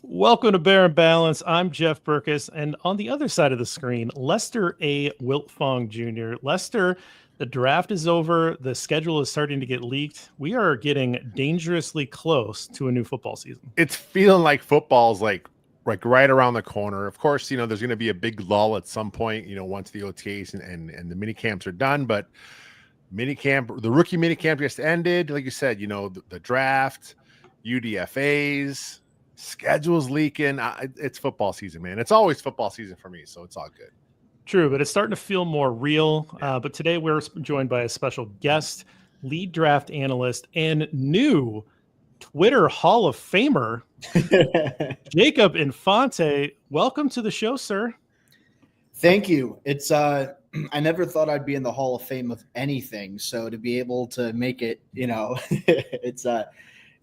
Welcome to Bear and Balance. I'm Jeff Burkus, and on the other side of the screen, Lester A. Wiltfong Jr. Lester, the draft is over. The schedule is starting to get leaked. We are getting dangerously close to a new football season. It's feeling like football's like right around the corner. Of course, there's going to be a big lull at some point, once the OTAs and the mini camps are done. But the rookie mini camp just ended. Like you said, the draft, UDFAs, schedules leaking. It's football season, man. It's always football season for me, so it's all good. True, but it's starting to feel more real. But today we're joined by a special guest, lead draft analyst, and new Twitter Hall of Famer, Jacob Infante. Welcome to the show, sir. Thank you. It's I never thought I'd be in the Hall of Fame of anything, so to be able to make it, it's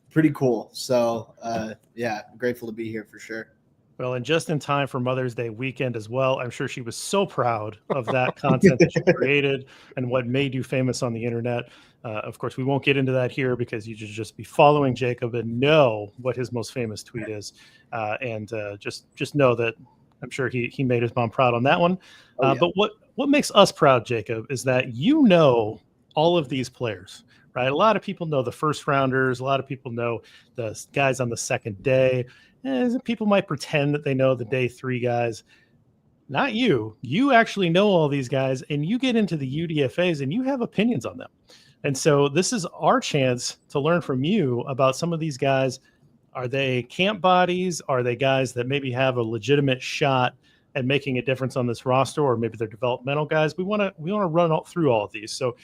pretty cool. So yeah, I'm grateful to be here for sure. Well, and just in time for Mother's Day weekend as well. I'm sure she was so proud of that content that you created and what made you famous on the internet. Of course, we won't get into that here because you should just be following Jacob and know what his most famous tweet is. And just know that I'm sure he made his mom proud on that one. Yeah. But what makes us proud, Jacob, is that all of these players, right? A lot of people know the first rounders. A lot of people know the guys on the second day. People might pretend that they know the day three guys. Not you. You actually know all these guys, and you get into the UDFAs, and you have opinions on them. And so this is our chance to learn from you about some of these guys. Are they camp bodies? Are they guys that maybe have a legitimate shot at making a difference on this roster, or maybe they're developmental guys? We want to run through all of these. So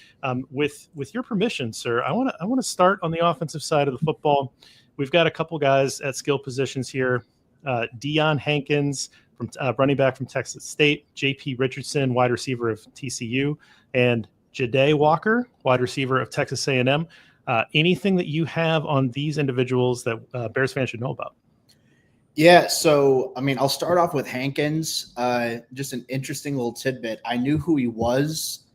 with your permission, sir, I want to start on the offensive side of the football. We've got a couple guys at skill positions here. Deion Hankins, from running back from Texas State, J.P. Richardson, wide receiver of TCU, and Ja'Day Walker, wide receiver of Texas A&M. Anything that you have on these individuals that Bears fans should know about? Yeah, so, I'll start off with Hankins. Just an interesting little tidbit. I knew who he was.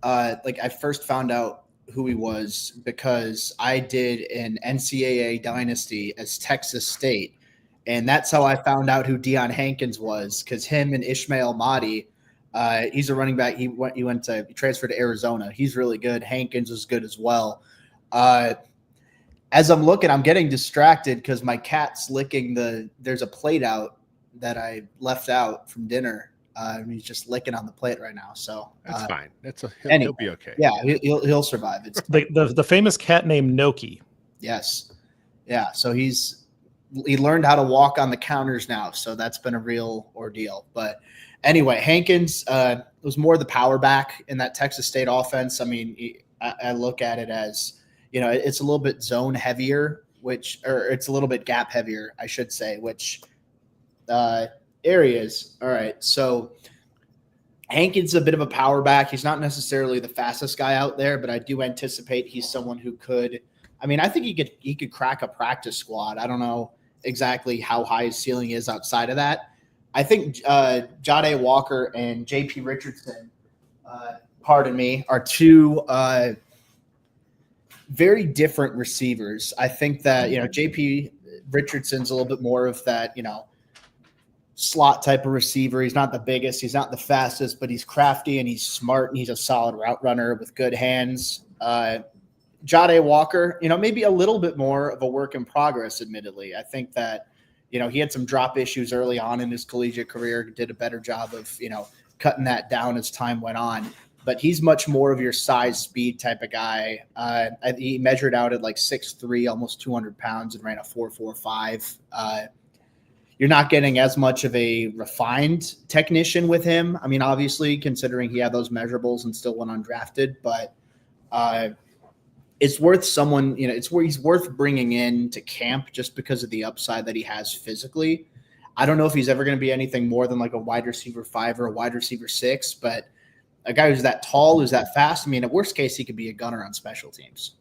I first found out who he was because I did an NCAA dynasty as Texas State. And that's how I found out who Deion Hankins was, because him and Ishmael Mahdi, he's a running back. He transferred to Arizona. He's really good. Hankins is good as well. As I'm looking, I'm getting distracted because my cat's licking there's a plate out that I left out from dinner. He's just licking on the plate right now. So that's fine. He'll be okay. Yeah, he'll survive. It's the famous cat named Noki. Yes. Yeah. So he learned how to walk on the counters now. So that's been a real ordeal. But anyway, Hankins was more the power back in that Texas State offense. I look at it as, it's a little bit zone heavier, it's a little bit gap heavier, I should say, which areas. All right. So Hankins is a bit of a power back. He's not necessarily the fastest guy out there, but I do anticipate he's someone who could, I think he could crack a practice squad. I don't know exactly how high his ceiling is outside of that. I think Ja'Day Walker and J.P. Richardson, are two very different receivers. I think that, J.P. Richardson's a little bit more of that, slot type of receiver. He's not the biggest, he's not the fastest, but he's crafty and he's smart and he's a solid route runner with good hands. Ja'Day Walker, maybe a little bit more of a work in progress, admittedly. I think that, he had some drop issues early on in his collegiate career, did a better job of, cutting that down as time went on. But he's much more of your size, speed type of guy. He measured out at like 6'3", almost 200 pounds, and ran a 4.45. You're not getting as much of a refined technician with him. Obviously, considering he had those measurables and still went undrafted, but it's worth someone, it's where he's worth bringing in to camp just because of the upside that he has physically. I don't know if he's ever going to be anything more than like a wide receiver 5 or a wide receiver 6, but a guy who's that tall, who's that fast, at worst case, he could be a gunner on special teams.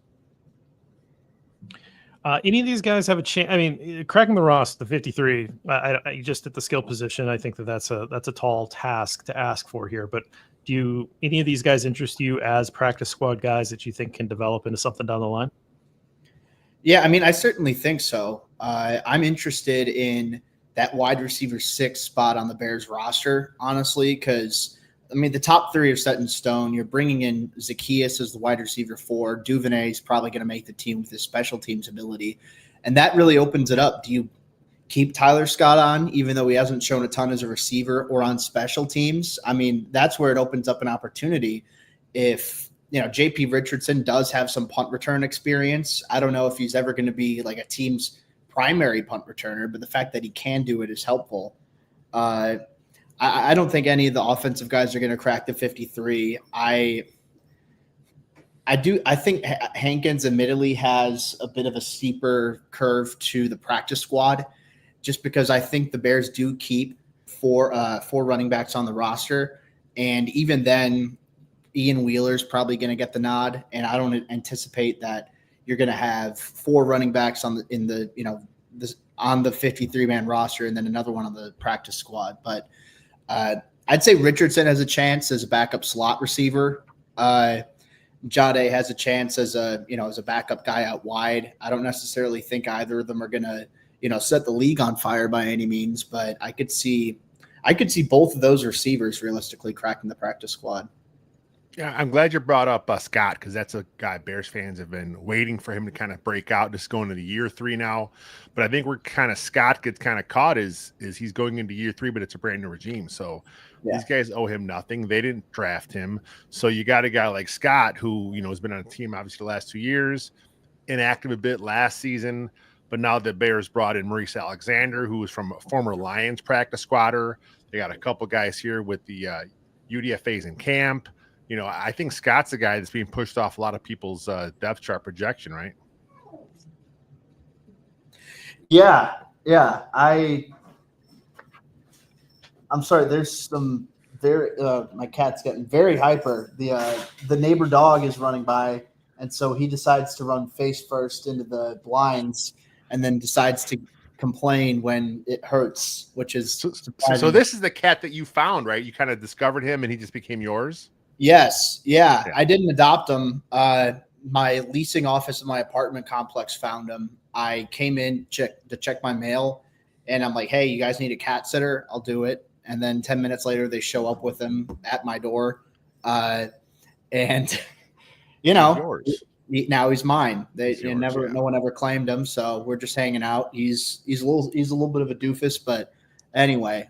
Any of these guys have a chance? Cracking the roster, the 53, I just at the skill position, I think that's a tall task to ask for here. But do any of these guys interest you as practice squad guys that you think can develop into something down the line? Yeah, I certainly think so. I'm interested in that wide receiver 6 spot on the Bears roster, honestly, because I mean, the top 3 are set in stone. You're bringing in Zacchaeus as the wide receiver 4. Duvernay is probably going to make the team with his special teams ability. And that really opens it up. Do you keep Tyler Scott on, even though he hasn't shown a ton as a receiver, or on special teams? I mean, that's where it opens up an opportunity. If, JP Richardson does have some punt return experience, I don't know if he's ever going to be like a team's primary punt returner, but the fact that he can do it is helpful. I don't think any of the offensive guys are going to crack the 53. I think Hankins admittedly has a bit of a steeper curve to the practice squad, just because I think the Bears do keep four running backs on the roster. And even then, Ian Wheeler's probably going to get the nod. And I don't anticipate that you're going to have 4 running backs on the 53-man roster and then another one on the practice squad. But I'd say Richardson has a chance as a backup slot receiver. Jade has a chance as a backup guy out wide. I don't necessarily think either of them are going to, set the league on fire by any means, but I could see both of those receivers realistically cracking the practice squad. Yeah, I'm glad you brought up Scott, because that's a guy Bears fans have been waiting for him to kind of break out, just going into year 3 now. But I think Scott gets kind of caught is he's going into year 3, but it's a brand new regime. So these guys owe him nothing. They didn't draft him. So you got a guy like Scott who, has been on a team obviously the last 2 years, inactive a bit last season. But now the Bears brought in Maurice Alexander, who was from a former Lions practice squatter. They got a couple guys here with the UDFAs in camp. I think Scott's the guy that's being pushed off a lot of people's depth chart projection, right? Yeah. I'm sorry. There's some my cat's getting very hyper. The neighbor dog is running by, and so he decides to run face first into the blinds, and then decides to complain when it hurts, which is so this is the cat that you found, right? You kind of discovered him, and he just became yours. Yes. Yeah. I didn't adopt him. My leasing office in my apartment complex found him. I came in to check my mail, and I'm like, hey, you guys need a cat sitter? I'll do it. And then 10 minutes later, they show up with him at my door. And now he's mine. No one ever claimed him. So we're just hanging out. He's a little bit of a doofus, but anyway,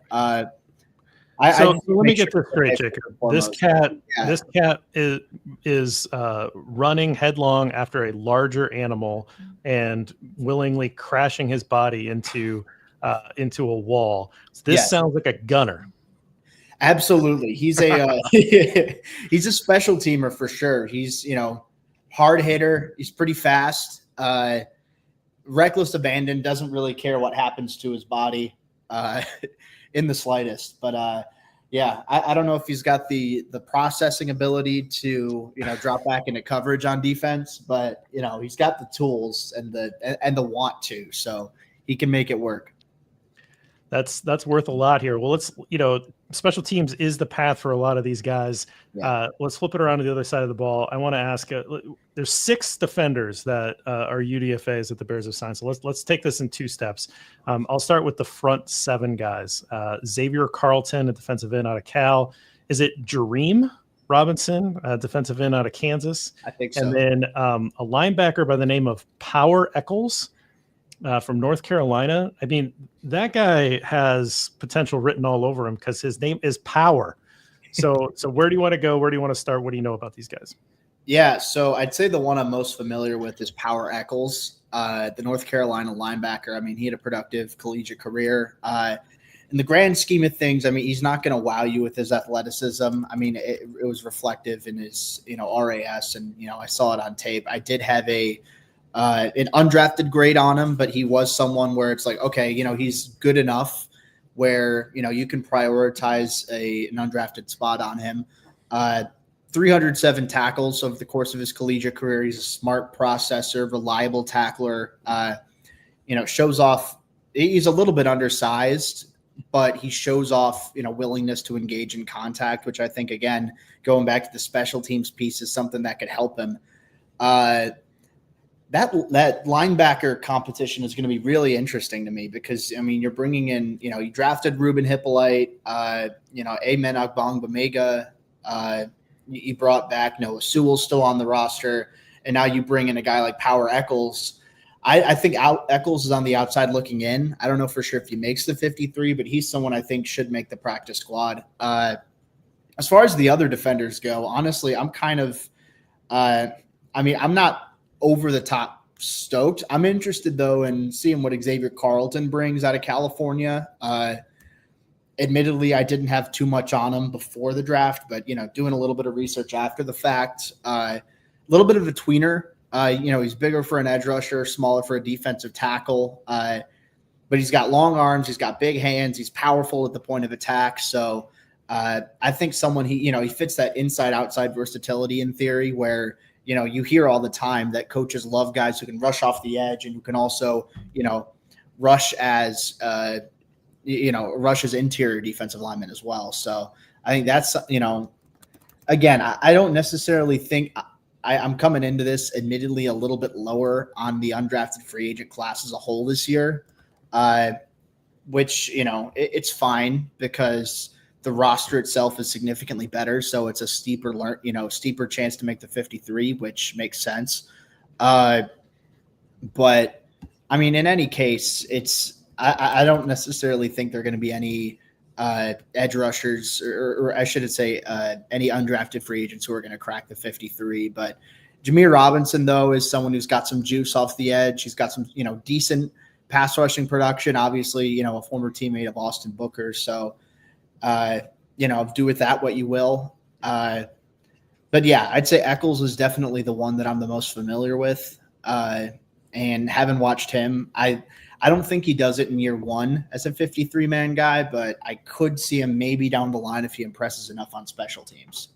let me get this straight, Jacob. This cat is running headlong after a larger animal and willingly crashing his body into a wall. So this sounds like a gunner. Absolutely, he's a he's a special teamer for sure. He's hard hitter. He's pretty fast. Reckless abandon. Doesn't really care what happens to his body. In the slightest, but I don't know if he's got the processing ability to drop back into coverage on defense, but he's got the tools and the want to, so he can make it work. That's worth a lot here. Well, let's special teams is the path for a lot of these guys. Let's flip it around to the other side of the ball. I want to ask, there's 6 defenders that are UDFAs that the Bears have signed. So let's take this in 2 steps. I'll start with the front 7 guys. Xavier Carlton, a defensive end out of Cal. Is it Jareem Robinson, a defensive end out of Kansas? I think so. And then a linebacker by the name of Power Eccles from North Carolina. I mean, that guy has potential written all over him because his name is Power. So where do you want to go? Where do you want to start? What do you know about these guys? Yeah, so I'd say the one I'm most familiar with is Power Eccles, the North Carolina linebacker. I mean, he had a productive collegiate career. In the grand scheme of things, I mean, he's not going to wow you with his athleticism. I mean, it was reflective in his, RAS, and, I saw it on tape. I did have an undrafted grade on him, but he was someone where it's like, okay, he's good enough where, you can prioritize an undrafted spot on him. 307 tackles over the course of his collegiate career. He's a smart processor, reliable tackler, shows off. He's a little bit undersized, but he shows off, willingness to engage in contact, which I think, again, going back to the special teams piece is something that could help him. that linebacker competition is going to be really interesting to me because, I mean, you're bringing in, you drafted Ruben Hippolyte, Amen Ogbongbemega, you brought back Noah Sewell still on the roster, and now you bring in a guy like Power Echols. I think Echols is on the outside looking in. I don't know for sure if he makes the 53, but he's someone I think should make the practice squad. As far as the other defenders go, honestly, I'm kind of I'm not over the top stoked. I'm interested, though, in seeing what Xavier Carlton brings out of California. Admittedly, I didn't have too much on him before the draft, but, doing a little bit of research after the fact, a little bit of a tweener. He's bigger for an edge rusher, smaller for a defensive tackle, but he's got long arms. He's got big hands. He's powerful at the point of attack. So I think someone he fits that inside-outside versatility in theory where, you hear all the time that coaches love guys who can rush off the edge and who can also, rush as interior defensive linemen as well. So I think that's, again, I don't necessarily think I'm coming into this admittedly a little bit lower on the undrafted free agent class as a whole this year, which, it's fine because the roster itself is significantly better. So it's a steeper chance to make the 53, which makes sense. But I mean, in any case, I don't necessarily think there are going to be any edge rushers or I should say any undrafted free agents who are going to crack the 53. But Jameer Robinson, though, is someone who's got some juice off the edge. He's got some, decent pass rushing production. Obviously, a former teammate of Austin Booker. So, do with that what you will. But yeah, I'd say Echols is definitely the one that I'm the most familiar with. And having watched him, I don't think he does it in year one as a 53-man guy, but I could see him maybe down the line if he impresses enough on special teams.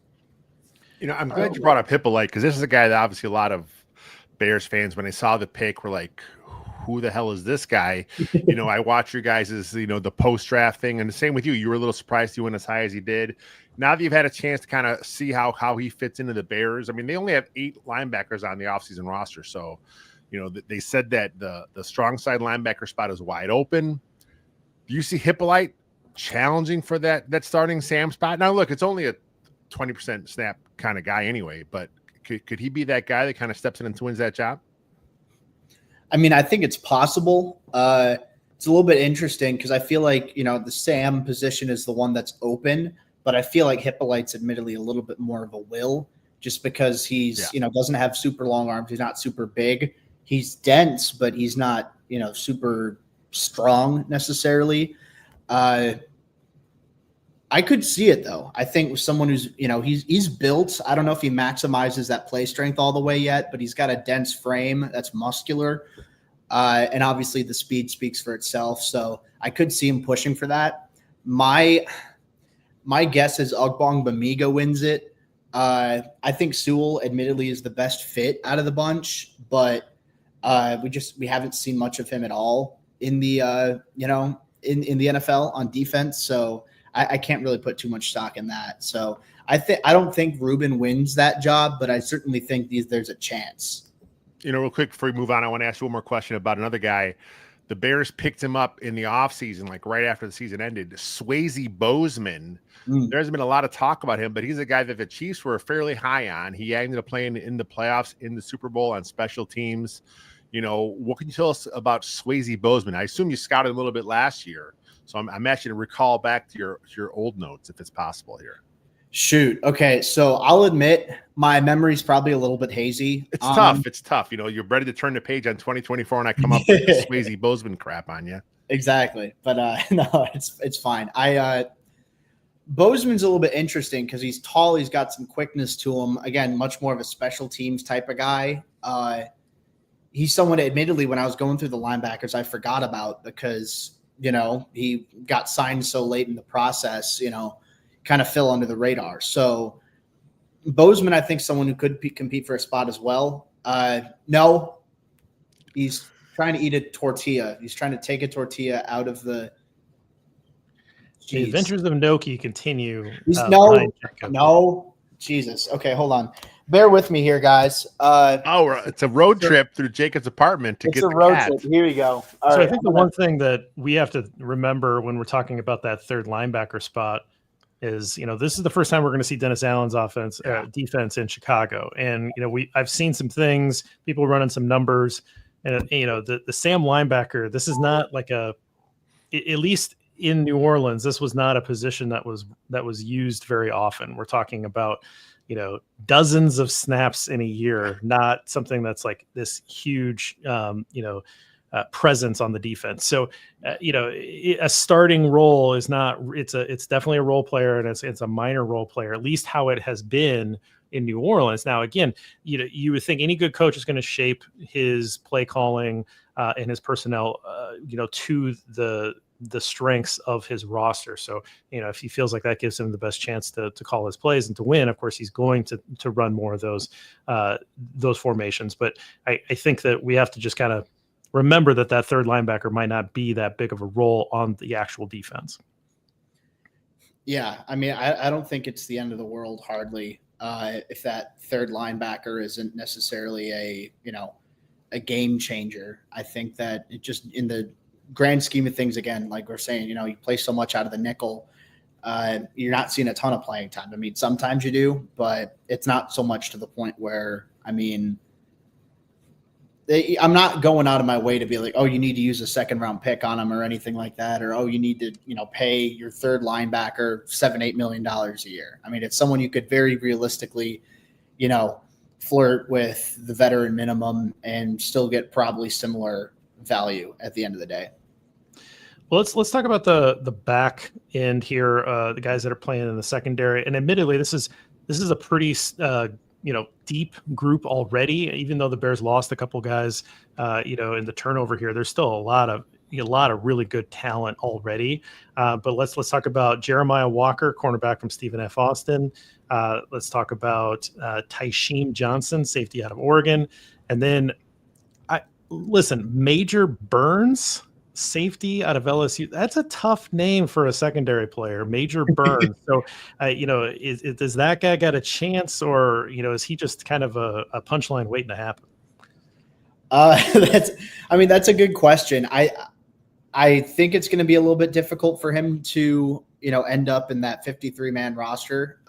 I'm glad you brought up Hippolyte because this is a guy that obviously a lot of Bears fans, when they saw the pick, were like, who the hell is this guy? I watch your guys' the post-draft thing, and the same with you. You were a little surprised he went as high as he did. Now that you've had a chance to kind of see how he fits into the Bears, I mean, they only have 8 linebackers on the offseason roster, so they said that the strong side linebacker spot is wide open. Do you see Hippolyte challenging for that starting Sam spot? Now, look, it's only a 20% snap kind of guy anyway, but could he be that guy that kind of steps in and wins that job? I mean, I think it's possible. It's a little bit interesting because I feel like, the Sam position is the one that's open, but I feel like Hippolyte's admittedly a little bit more of a will just because he's, doesn't have super long arms. He's not super big. He's dense, but he's not, super strong necessarily. I could see it though. I think with someone who's, he's built. I don't know if he maximizes that play strength all the way yet, but he's got a dense frame that's muscular. And obviously the speed speaks for itself. So I could see him pushing for that. My guess is Ogbongbemega wins it. I think Sewell admittedly is the best fit out of the bunch, but we haven't seen much of him at all in the in the NFL on defense. So I can't really put too much stock in that. So I don't think Ruben wins that job, but I certainly think there's a chance. Real quick before we move on, I want to ask you one more question about another guy. The Bears picked him up in the offseason, like right after the season ended. Swayze Bozeman. There's been a lot of talk about him, but he's a guy that the Chiefs were fairly high on. He ended up playing in the playoffs, in the Super Bowl, on special teams. What can you tell us about Swayze Bozeman? I assume you scouted him a little bit last year. So I'm actually to recall back to your old notes if it's possible here. Shoot. Okay. So I'll admit my memory's probably a little bit hazy. It's tough. It's tough. You're ready to turn the page on 2024 and I come up with the Swayze Bozeman crap on you. Exactly. But no, it's fine. Bozeman's a little bit interesting because he's tall. He's got some quickness to him. Again, much more of a special teams type of guy. He's someone, admittedly, when I was going through the linebackers, I forgot about because, he got signed so late in the process, kind of fell under the radar. So Bozeman, I think someone who could compete for a spot as well. No, he's trying to eat a tortilla. He's trying to take a tortilla out of the. The adventures of Noki continue. No, Jesus. Okay, hold on. bear with me here, guys. It's a road trip through Jacob's apartment to get the cat. Trip. Here we go. All right, I think the one thing that we have to remember when we're talking about that third linebacker spot is, this is the first time we're going to see Dennis Allen's defense in Chicago. And, I've seen some things, people running some numbers, and, the Sam linebacker, this is not like at least in New Orleans, this was not a position that was used very often. We're talking about, dozens of snaps in a year, not something that's like this huge, presence on the defense. So, a starting role is not. It's definitely a role player, and it's a minor role player. At least how it has been in New Orleans. Now, again, you would think any good coach is going to shape his play calling and his personnel, to the strengths of his roster. So, if he feels like that gives him the best chance to call his plays and to win, of course, he's going to run more of those formations. But I think that we have to just kind of remember that third linebacker might not be that big of a role on the actual defense. Yeah, I mean, I don't think it's the end of the world, hardly, if that third linebacker isn't necessarily a game changer. I think that it just, in the grand scheme of things, again, like we're saying, you play so much out of the nickel, you're not seeing a ton of playing time. I mean, sometimes you do, but it's not so much to the point where, I'm not going out of my way to be like, oh, you need to use a second-round pick on him or anything like that, or, oh, you need to, pay your third linebacker $7-8 million a year. I mean, it's someone you could very realistically, flirt with the veteran minimum and still get probably similar value at the end of the day. Well, let's talk about the back end here, the guys that are playing in the secondary. And admittedly, this is a pretty deep group already. Even though the Bears lost a couple guys, in the turnover here, there's still a lot of really good talent already. But let's talk about Jeremiah Walker, cornerback from Stephen F. Austin. Let's talk about Tysheem Johnson, safety out of Oregon, and then Major Burns, safety out of LSU. That's a tough name for a secondary player, Major Burns. So, does that guy got a chance, or is he just kind of a punchline waiting to happen? That's a good question. I think it's going to be a little bit difficult for him to end up in that 53-man roster.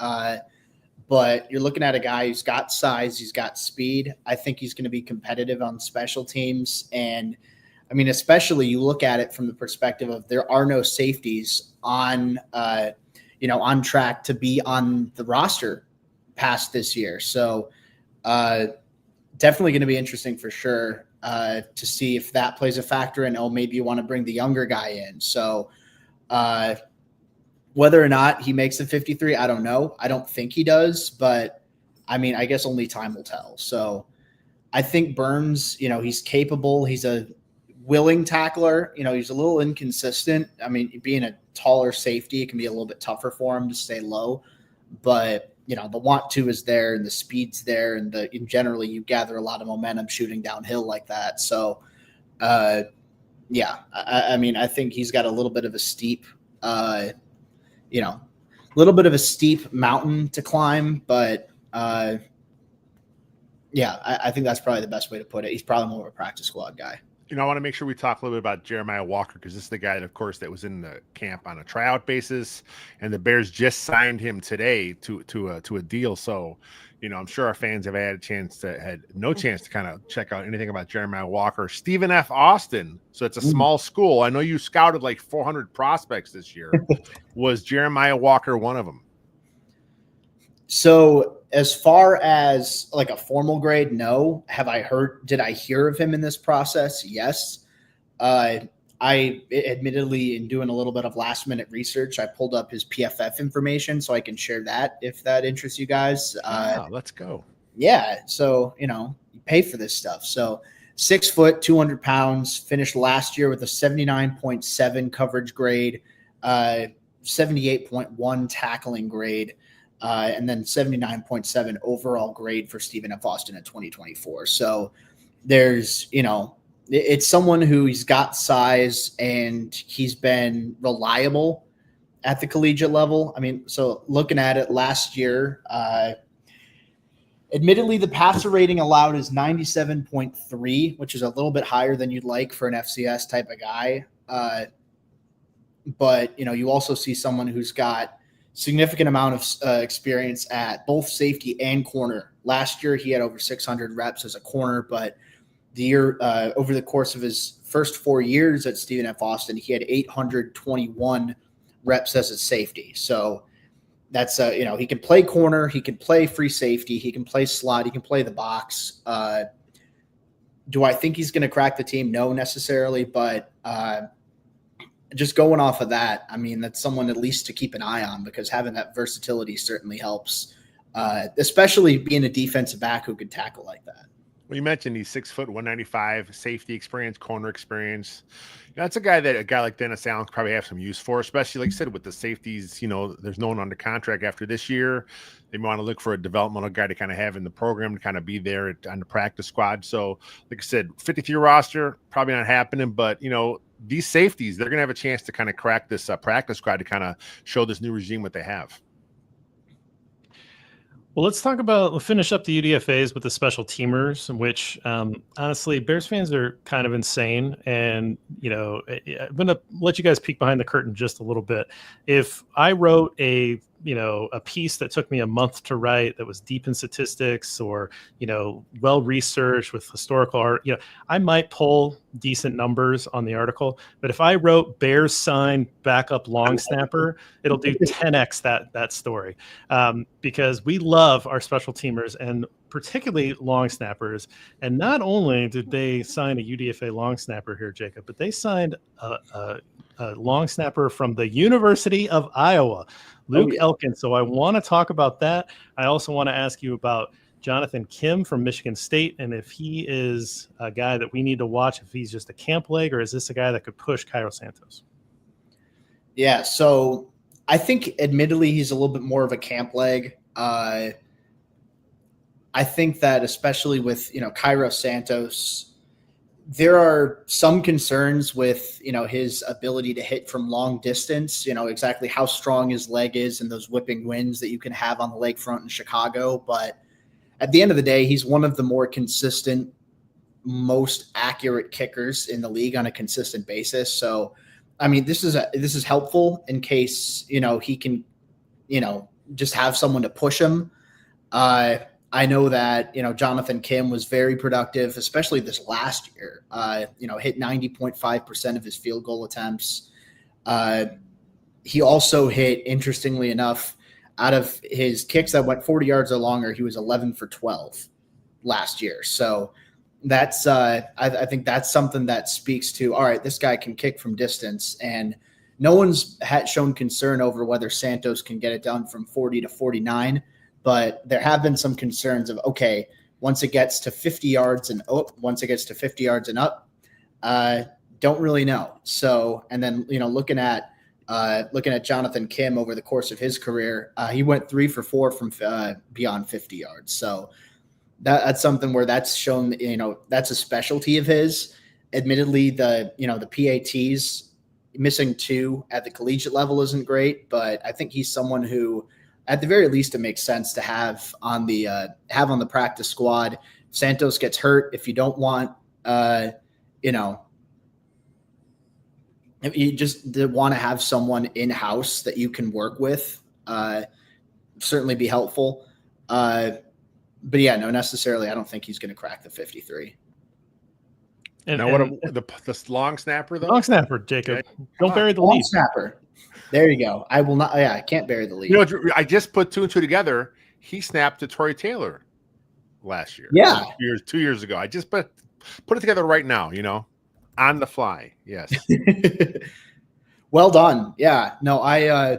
But you're looking at a guy who's got size, he's got speed. I think he's going to be competitive on special teams. And especially you look at it from the perspective of there are no safeties on track to be on the roster past this year. So definitely going to be interesting for sure to see if that plays a factor in, maybe you want to bring the younger guy in. So whether or not he makes the 53, I don't know. I don't think he does, but I guess only time will tell. So I think Burns, he's capable. He's a willing tackler. He's a little inconsistent. Being a taller safety, it can be a little bit tougher for him to stay low, but the want to is there and the speed's there, and generally you gather a lot of momentum shooting downhill like that. So I think he's got a little bit of a steep, mountain to climb, but I think that's probably the best way to put it. He's probably more of a practice squad guy. I want to make sure we talk a little bit about Jeremiah Walker, because this is the guy that, of course, that was in the camp on a tryout basis, and the Bears just signed him today to a deal. So, I'm sure our fans have had no chance to kind of check out anything about Jeremiah Walker. Stephen F. Austin. So it's a small school. I know you scouted like 400 prospects this year. Was Jeremiah Walker one of them? So as far as like a formal grade, no. Did I hear of him in this process? Yes. I admittedly, in doing a little bit of last minute research, I pulled up his PFF information so I can share that if that interests you guys. Let's go. Yeah. So, you pay for this stuff. So 6 foot, 200 pounds, finished last year with a 79.7 coverage grade, 78.1 tackling grade. And then 79.7 overall grade for Stephen F. Austin in 2024. So there's, it's someone who's got size and he's been reliable at the collegiate level. So looking at it last year, Admittedly, the passer rating allowed is 97.3, which is a little bit higher than you'd like for an FCS type of guy. But, you also see someone who's got significant amount of experience at both safety and corner. Last year, he had over 600 reps as a corner, but the year over the course of his first 4 years at Stephen F. Austin, he had 821 reps as a safety. So that's, he can play corner, he can play free safety, he can play slot, he can play the box. Do I think he's going to crack the team? No, necessarily, but just going off of that, I mean, that's someone at least to keep an eye on, because having that versatility certainly helps, especially being a defensive back who could tackle like that. Well, you mentioned he's 6 foot, 195, safety experience, corner experience. That's a guy that a guy like Dennis Allen could probably have some use for, especially like I said, with the safeties, there's no one under contract after this year. They want to look for a developmental guy to kind of have in the program to kind of be there on the practice squad. So like I said, 53 roster, probably not happening, but these safeties, they're going to have a chance to kind of crack this practice squad to kind of show this new regime what they have. Well, let's finish up the UDFAs with the special teamers, which honestly, Bears fans are kind of insane. And, I'm going to let you guys peek behind the curtain just a little bit. If I wrote a piece that took me a month to write that was deep in statistics or, well-researched with historical art, I might pull decent numbers on the article. But if I wrote Bears sign backup long snapper, it'll do 10x that story, because we love our special teamers and particularly long snappers. And not only did they sign a UDFA long snapper here, Jacob, but they signed a long snapper from the University of Iowa, Luke Elkin. So I want to talk about that. I also want to ask you about Jonathan Kim from Michigan State, and if he is a guy that we need to watch, if he's just a camp leg, or is this a guy that could push Cairo Santos? Yeah, so I think admittedly he's a little bit more of a camp leg. I think that especially with, Cairo Santos, there are some concerns with, his ability to hit from long distance, exactly how strong his leg is and those whipping winds that you can have on the lakefront in Chicago. But at the end of the day, he's one of the more consistent, most accurate kickers in the league on a consistent basis. So, I mean, this is helpful in case, he can, just have someone to push him. I know that, Jonathan Kim was very productive, especially this last year, hit 90.5% of his field goal attempts. He also hit, interestingly enough, out of his kicks that went 40 yards or longer, he was 11 for 12 last year. So that's, I think that's something that speaks to, all right, this guy can kick from distance, and no one's shown concern over whether Santos can get it done from 40 to 49. But there have been some concerns of, okay, once it gets to 50 yards and up, don't really know. So, and then, looking at Jonathan Kim over the course of his career, he went 3 for 4 from beyond 50 yards. So that's something where that's shown, that's a specialty of his. Admittedly, the PATs, missing 2 at the collegiate level isn't great, but I think he's someone who, at the very least, it makes sense to have on the practice squad. Santos gets hurt. If you don't want, if you just want to have someone in-house that you can work with, certainly be helpful. But yeah, no, necessarily, I don't think he's going to crack the 53. And now, the long snapper, though? Long snapper, Jacob. Okay. Don't bury the lead. Long snapper. There you go. I will not. Yeah, I can't bury the lead. I just put 2 and 2 together. He snapped to Troy Taylor last year. Yeah, 2 years ago. I just put it together right now. On the fly. Yes. Well done. Yeah. No, I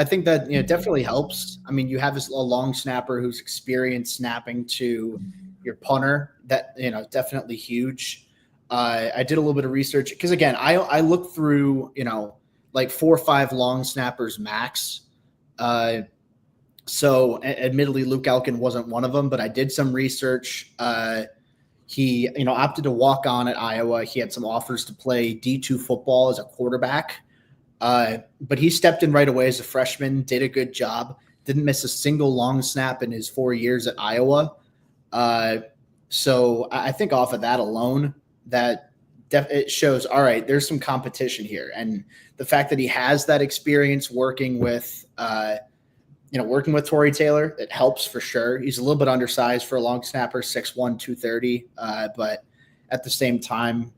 think that definitely helps. I mean, you have a long snapper who's experienced snapping to your punter. That definitely huge. I did a little bit of research because, again, I looked through like 4 or 5 long snappers max. So admittedly, Luke Elkin wasn't one of them, but I did some research. He, opted to walk on at Iowa. He had some offers to play D2 football as a quarterback. But he stepped in right away as a freshman, did a good job. didn't miss a single long snap in his 4 years at Iowa. So I think off of that alone, that it shows, all right, there's some competition here. And the fact that he has that experience working with, working with Torrey Taylor, it helps for sure. He's a little bit undersized for a long snapper, 6'1", 230. But at the same time,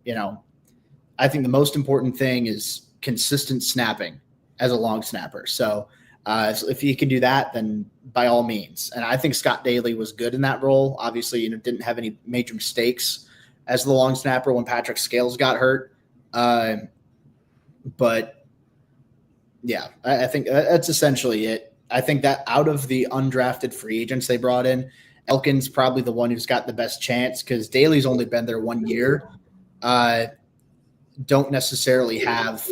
I think the most important thing is consistent snapping as a long snapper. So if you can do that, then by all means. And I think Scott Daly was good in that role. Obviously, didn't have any major mistakes as the long snapper when Patrick Scales got hurt. But yeah, I think that's essentially it. I think that out of the undrafted free agents they brought in, Elkin's probably the one who's got the best chance because Daly's only been there 1 year. Don't necessarily have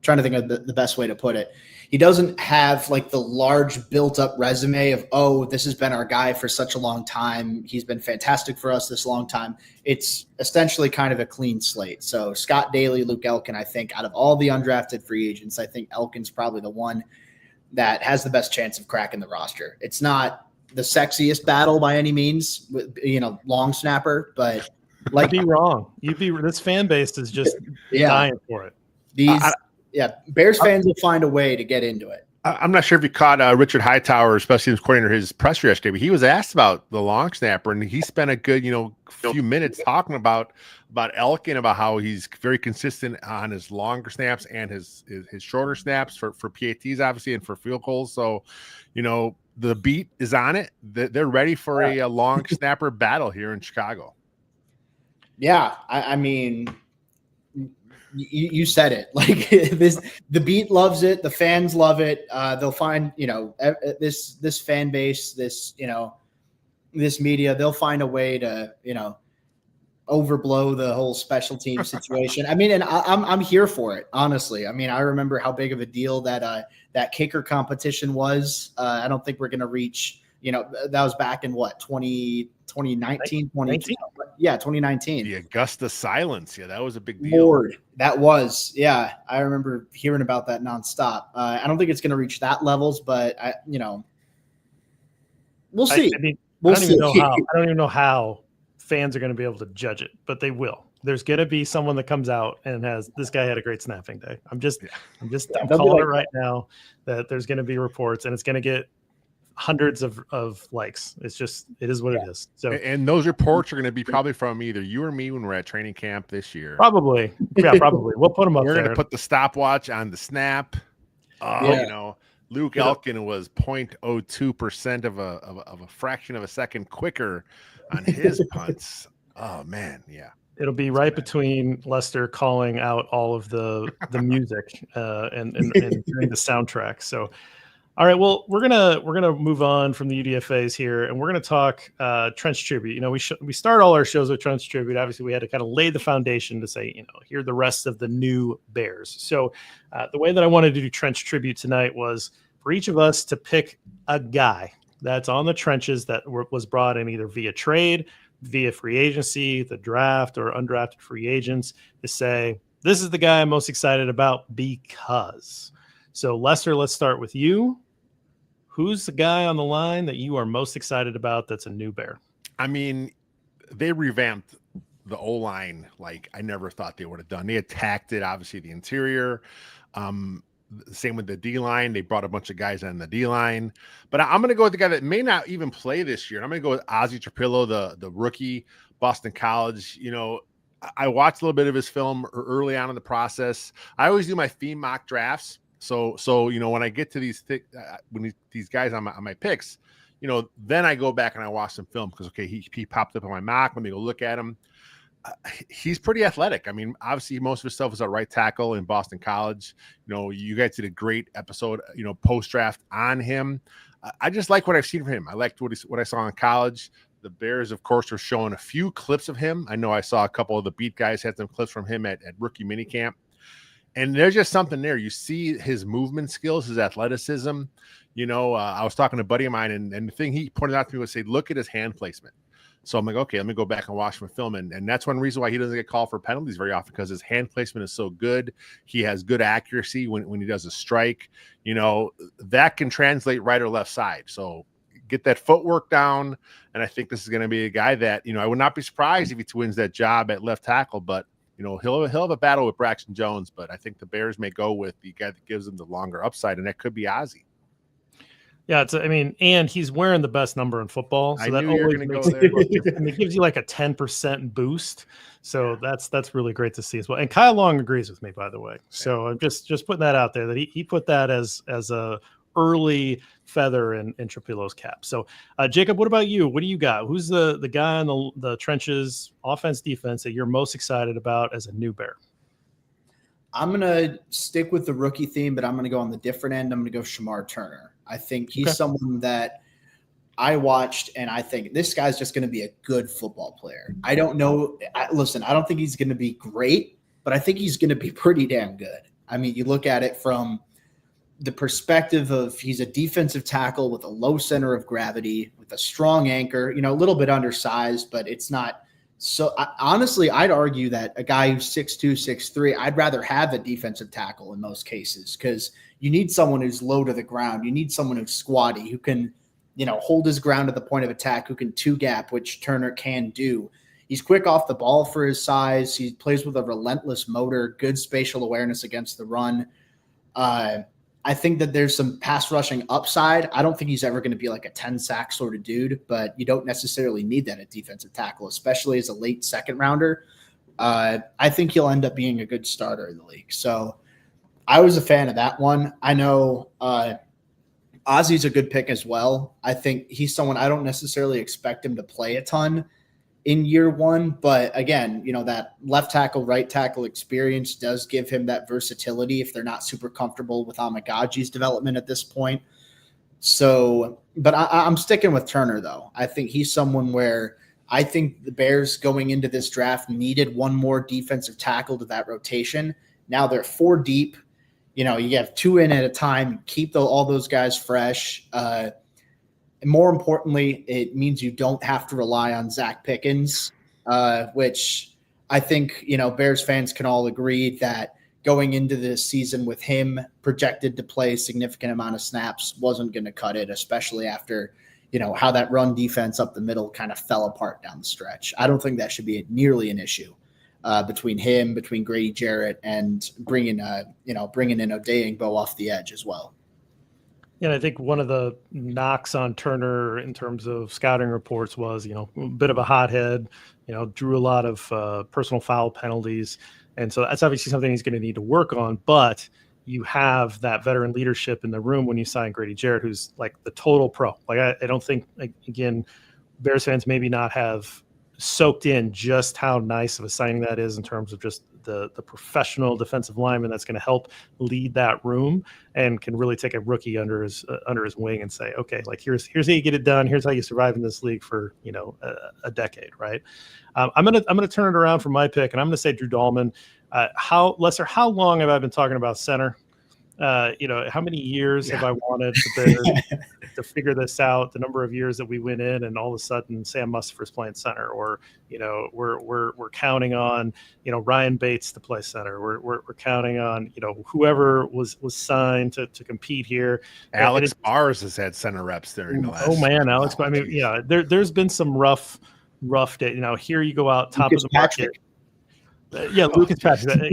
trying to think of the best way to put it. He doesn't have like the large built up resume of, oh, this has been our guy for such a long time. He's been fantastic for us this long time. It's essentially kind of a clean slate. So Scott Daly, Luke Elkin, I think out of all the undrafted free agents, I think Elkin's probably the one that has the best chance of cracking the roster. It's not the sexiest battle by any means, long snapper, but like you'd be wrong. This fan base is just dying for it. Bears fans will find a way to get into it. I'm not sure if you caught Richard Hightower, special teams coordinator, his presser yesterday, but he was asked about the long snapper, and he spent a good, few minutes talking about Elkin, about how he's very consistent on his longer snaps and his shorter snaps for PATs, obviously, and for field goals. So, the beat is on it. They're ready for a long snapper battle here in Chicago. Yeah, I mean, you said it. Like the beat loves it. The fans love it. They'll find, this fan base, this media, they'll find a way to, overblow the whole special team situation. I mean, and I'm here for it, honestly. I mean, I remember how big of a deal that kicker competition was. I don't think we're going to reach, that was back in what, 2019, 2019. The Augusta silence. Yeah, that was a big deal. Lord, that was. Yeah, I remember hearing about that nonstop. I don't think it's going to reach that levels, but we'll see. I don't even know how fans are going to be able to judge it, but they will. There's going to be someone that comes out and has, this guy had a great snapping day. I'm calling it right now that there's going to be reports, and it's going to get hundreds of likes. It is what it is. So, and those reports are going to be probably from either you or me when we're at training camp this year. Probably. We'll put them up We're there. going to put the stopwatch on the snap. Luke Elkin was 0.02% of a fraction of a second quicker on his punts. Oh man. Yeah. It'll be right between Lester calling out all of the music and doing the soundtrack. So, all right, well, we're gonna move on from the UDFAs here, and we're gonna talk Trench Tribute. We start all our shows with Trench Tribute. Obviously, we had to kind of lay the foundation to say, here are the rest of the new Bears. So, the way that I wanted to do Trench Tribute tonight was for each of us to pick a guy that's on the trenches that was brought in either via trade, via free agency, the draft, or undrafted free agents, to say, this is the guy I'm most excited about because. So, Lester, let's start with you. Who's the guy on the line that you are most excited about that's a new Bear? I mean, they revamped the O-line like I never thought they would have done. They attacked it, obviously, the interior. Same with the D-line. They brought a bunch of guys on the D-line. But I'm going to go with the guy that may not even play this year. I'm going to go with Ozzie Trapillo, the rookie, Boston College. I watched a little bit of his film early on in the process. I always do my theme mock drafts. So when I get to these these guys on my picks, then I go back and I watch some film because he popped up on my mock. Let me go look at him. He's pretty athletic. I mean, obviously most of his stuff was at right tackle in Boston College. You guys did a great episode, post draft on him. I just like what I've seen from him. I liked what I saw in college. The Bears, of course, were showing a few clips of him. I know I saw a couple of the beat guys had some clips from him at rookie minicamp. And there's just something there. You see his movement skills, his athleticism. I was talking to a buddy of mine, and the thing he pointed out to me was, say, look at his hand placement. So I'm like, okay, let me go back and watch my film. And that's one reason why he doesn't get called for penalties very often, because his hand placement is so good. He has good accuracy when he does a strike. That can translate right or left side. So get that footwork down. And I think this is going to be a guy that, I would not be surprised if he wins that job at left tackle, but he'll have a battle with Braxton Jones, but I think the Bears may go with the guy that gives him the longer upside, and that could be Ozzie. Yeah, and he's wearing the best number in football, so that always makes it, and it gives you like a 10% boost. So that's really great to see as well. And Kyle Long agrees with me, by the way. So I'm just putting that out there that he put that as a early feather in Trapillo's cap. So Jacob, what about you? What do you got? Who's the guy in the trenches, offense, defense, that you're most excited about as a new Bear? I'm going to stick with the rookie theme, but I'm going to go on the different end. I'm going to go Shamar Turner. I think he's someone that I watched, and I think this guy's just going to be a good football player. I don't know. Listen, I don't think he's going to be great, but I think he's going to be pretty damn good. I mean, you look at it from the perspective of he's a defensive tackle with a low center of gravity, with a strong anchor, a little bit undersized, but it's not. So honestly, I'd argue that a guy who's 6'2", 6'3", I'd rather have a defensive tackle in most cases, because you need someone who's low to the ground. You need someone who's squatty, who can, hold his ground at the point of attack, who can two-gap, which Turner can do. He's quick off the ball for his size. He plays with a relentless motor, good spatial awareness against the run. I think that there's some pass rushing upside. I don't think he's ever going to be like a 10-sack sort of dude, but you don't necessarily need that at defensive tackle, especially as a late second rounder. I think he'll end up being a good starter in the league. So I was a fan of that one. I know Ozzie's a good pick as well. I think he's someone I don't necessarily expect him to play a ton in year one, but again, that left tackle, right tackle experience does give him that versatility if they're not super comfortable with Amagaji's development at this point. So, but I'm sticking with Turner though. I think he's someone where I think the Bears going into this draft needed one more defensive tackle to that rotation. Now they're 4 deep. You have 2 in at a time, keep all those guys fresh. And more importantly, it means you don't have to rely on Zach Pickens, which I think, Bears fans can all agree that going into this season with him projected to play a significant amount of snaps wasn't going to cut it, especially after, how that run defense up the middle kind of fell apart down the stretch. I don't think that should be nearly an issue between Grady Jarrett and bringing in Odeyingbo off the edge as well. Yeah, I think one of the knocks on Turner in terms of scouting reports was, a bit of a hothead, drew a lot of personal foul penalties. And so that's obviously something he's going to need to work on. But you have that veteran leadership in the room when you sign Grady Jarrett, who's like the total pro. Like, I don't think, again, Bears fans maybe not have soaked in just how nice of a signing that is in terms of just the professional defensive lineman that's going to help lead that room and can really take a rookie under his wing and say, okay, like here's how you get it done. Here's how you survive in this league for, a decade. Right. I'm going to turn it around for my pick, and I'm going to say Drew Dahlman. How long have I been talking about center? How many years have I wanted to figure this out? The number of years that we went in, and all of a sudden Sam Mustipher's playing center, or we're counting on Ryan Bates to play center. We're counting on whoever was signed to compete here. Alex Bars has had center reps during the last. Oh man, Alex! I mean, yeah, there's been some rough day. Here you go out top Lucas of the market. Lucas Patrick.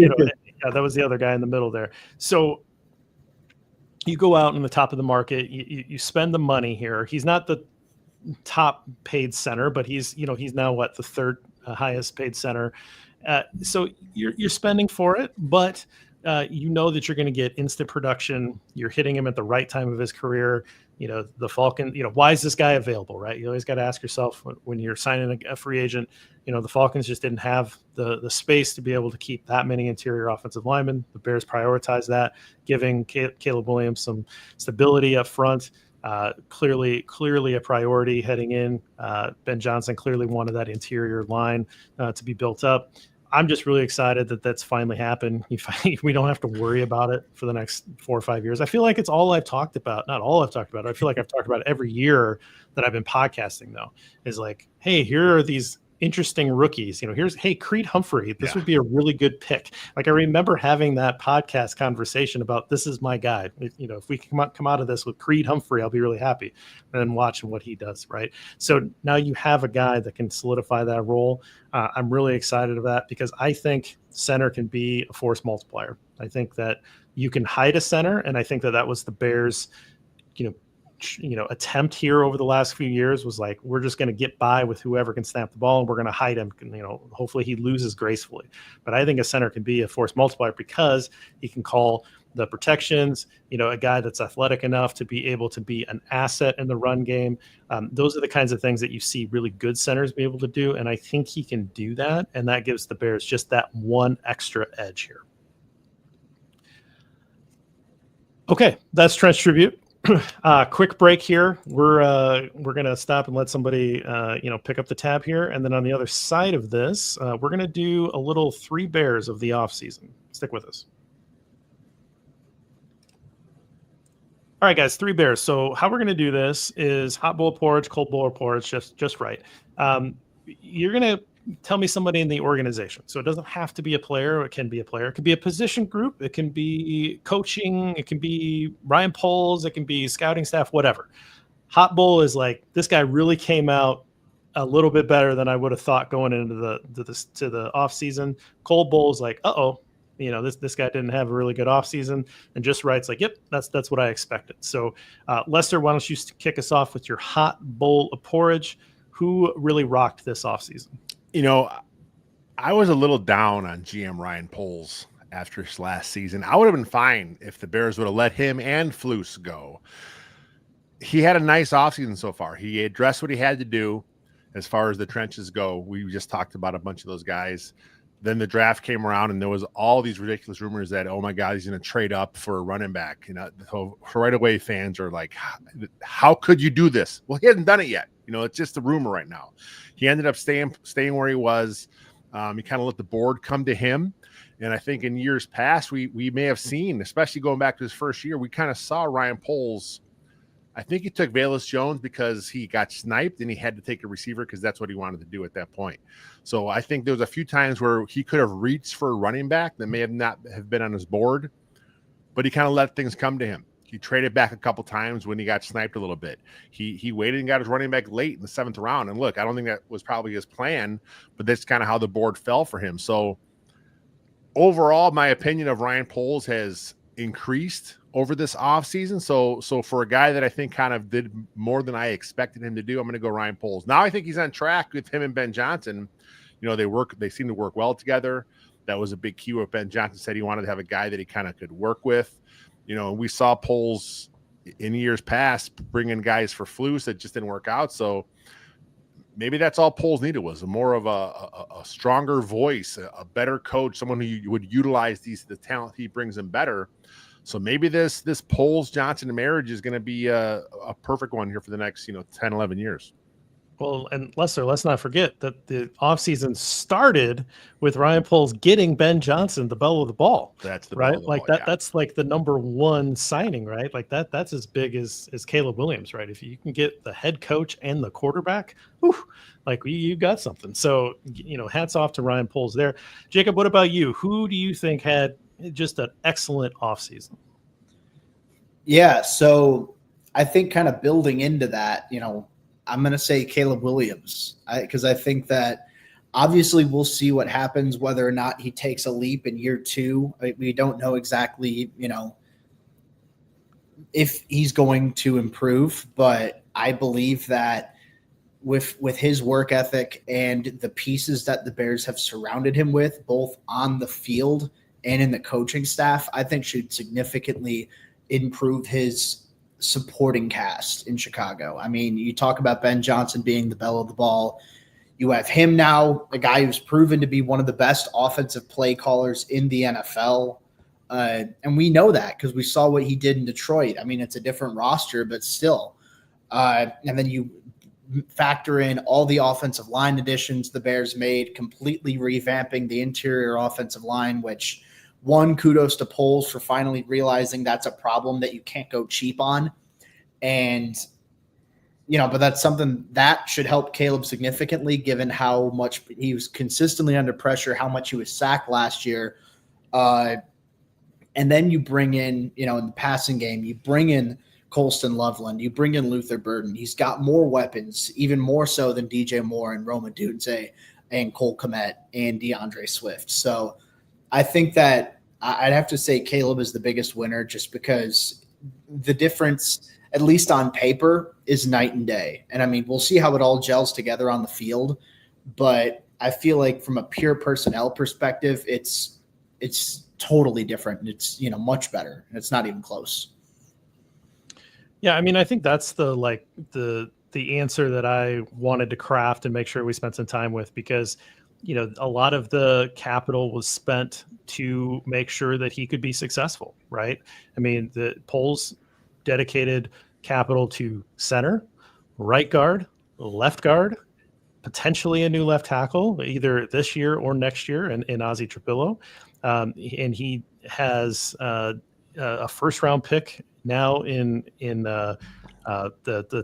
That was the other guy in the middle there. So you go out in the top of the market, you spend the money here. He's not the top paid center, but he's now the third highest paid center. So you're spending for it, but that you're going to get instant production. You're hitting him at the right time of his career. The Falcon, why is this guy available, right? You always got to ask yourself when you're signing a free agent, the Falcons just didn't have the space to be able to keep that many interior offensive linemen. The Bears prioritized that, giving Caleb Williams some stability up front. Clearly a priority heading in. Ben Johnson clearly wanted that interior line to be built up. I'm just really excited that that's finally happened. We don't have to worry about it for the next 4 or 5 years. I feel like it's all I've talked about. Not all I've talked about. I feel like I've talked about it every year that I've been podcasting, though, is like, hey, here are these interesting rookies. Hey, Creed Humphrey, this would be a really good pick. Like, I remember having that podcast conversation about this is my guy. If we can come out of this with Creed Humphrey, I'll be really happy. And then watching what he does, right? So now you have a guy that can solidify that role. I'm really excited of that because I think center can be a force multiplier. I think that you can hide a center, and I think that was the Bears, attempt here over the last few years was like, we're just going to get by with whoever can snap the ball and we're going to hide him. Hopefully he loses gracefully. But I think a center can be a force multiplier because he can call the protections, a guy that's athletic enough to be able to be an asset in the run game. Those are the kinds of things that you see really good centers be able to do. And I think he can do that. And that gives the Bears just that one extra edge here. Okay, that's Trench Tribute. Quick break here. We're gonna stop and let somebody pick up the tab here, and then on the other side of this, we're gonna do a little 3 Bears of the off season. Stick with us. All right, guys, 3 Bears. So how we're gonna do this is hot bowl porridge, cold bowl porridge, just right. You're gonna tell me somebody in the organization. So it doesn't have to be a player. It can be a player. It could be a position group. It can be coaching. It can be Ryan Poles. It can be scouting staff, whatever. Hot bowl is like, this guy really came out a little bit better than I would have thought going into the off season. Cold bowl is like, this guy didn't have a really good off season, and just right's like, yep, that's what I expected. So Lester, why don't you kick us off with your hot bowl of porridge? Who really rocked this off season? I was a little down on GM Ryan Poles after his last season. I would have been fine if the Bears would have let him and Flus go. He had a nice offseason so far. He addressed what he had to do as far as the trenches go. We just talked about a bunch of those guys. Then the draft came around, and there was all these ridiculous rumors that, oh my God, he's going to trade up for a running back. So right away, fans are like, how could you do this? Well, he hasn't done it yet. It's just a rumor right now. He ended up staying where he was. He kind of let the board come to him. And I think in years past, we may have seen, especially going back to his first year, we kind of saw Ryan Poles. I think he took Velus Jones because he got sniped and he had to take a receiver because that's what he wanted to do at that point. So I think there was a few times where he could have reached for a running back that may have not have been on his board, but he kind of let things come to him. He traded back a couple times when he got sniped a little bit. He waited and got his running back late in the 7th round. And look, I don't think that was probably his plan, but that's kind of how the board fell for him. So overall, my opinion of Ryan Poles has increased over this offseason. So for a guy that I think kind of did more than I expected him to do, I'm going to go Ryan Poles. Now I think he's on track with him and Ben Johnson. They seem to work well together. That was a big key what Ben Johnson said. He wanted to have a guy that he kind of could work with. We saw Poles in years past bring in guys for Flus that just didn't work out. So maybe that's all Poles needed was more of a stronger voice, a better coach, someone who would utilize the talent he brings in better. So maybe this Poles Johnson marriage is going to be a perfect one here for the next 10, 11 years. Well, and Lester, let's not forget that the offseason started with Ryan Poles getting Ben Johnson the bell of the ball. That's the right. Bell of the like ball, that. Yeah. That's like the number 1 signing, right? Like that's as big as Caleb Williams, right? If you can get the head coach and the quarterback, like you got something. So hats off to Ryan Poles there. Jacob, what about you? Who do you think had just an excellent offseason? Yeah, so I think kind of building into that, I'm going to say Caleb Williams because I think that obviously we'll see what happens, whether or not he takes a leap in year 2. We don't know exactly, if he's going to improve, but I believe that with his work ethic and the pieces that the Bears have surrounded him with, both on the field and in the coaching staff, I think should significantly improve his supporting cast in Chicago. I mean, you talk about Ben Johnson being the bell of the ball. You have him now, a guy who's proven to be one of the best offensive play callers in the NFL. And we know that because we saw what he did in Detroit. I mean, it's a different roster, but still. And then you factor in all the offensive line additions the Bears made, completely revamping the interior offensive line, which one, kudos to Poles for finally realizing that's a problem that you can't go cheap on. And, but that's something that should help Caleb significantly given how much he was consistently under pressure, how much he was sacked last year. And then you bring in, in the passing game, you bring in Colston Loveland, you bring in Luther Burden. He's got more weapons, even more so than DJ Moore and Roma Dunze and Cole Kmet and DeAndre Swift. So I think that I'd have to say Caleb is the biggest winner just because the difference, at least on paper, is night and day. And I mean, we'll see how it all gels together on the field, but I feel like from a pure personnel perspective, it's totally different. It's, much better, and it's not even close. Yeah, I mean, I think that's the answer that I wanted to craft and make sure we spent some time with, because a lot of the capital was spent to make sure that he could be successful, right? I mean, the Poles dedicated capital to center, right guard, left guard, potentially a new left tackle, either this year or next year, in Ozzy Trapillo. And he has a first-round pick now in the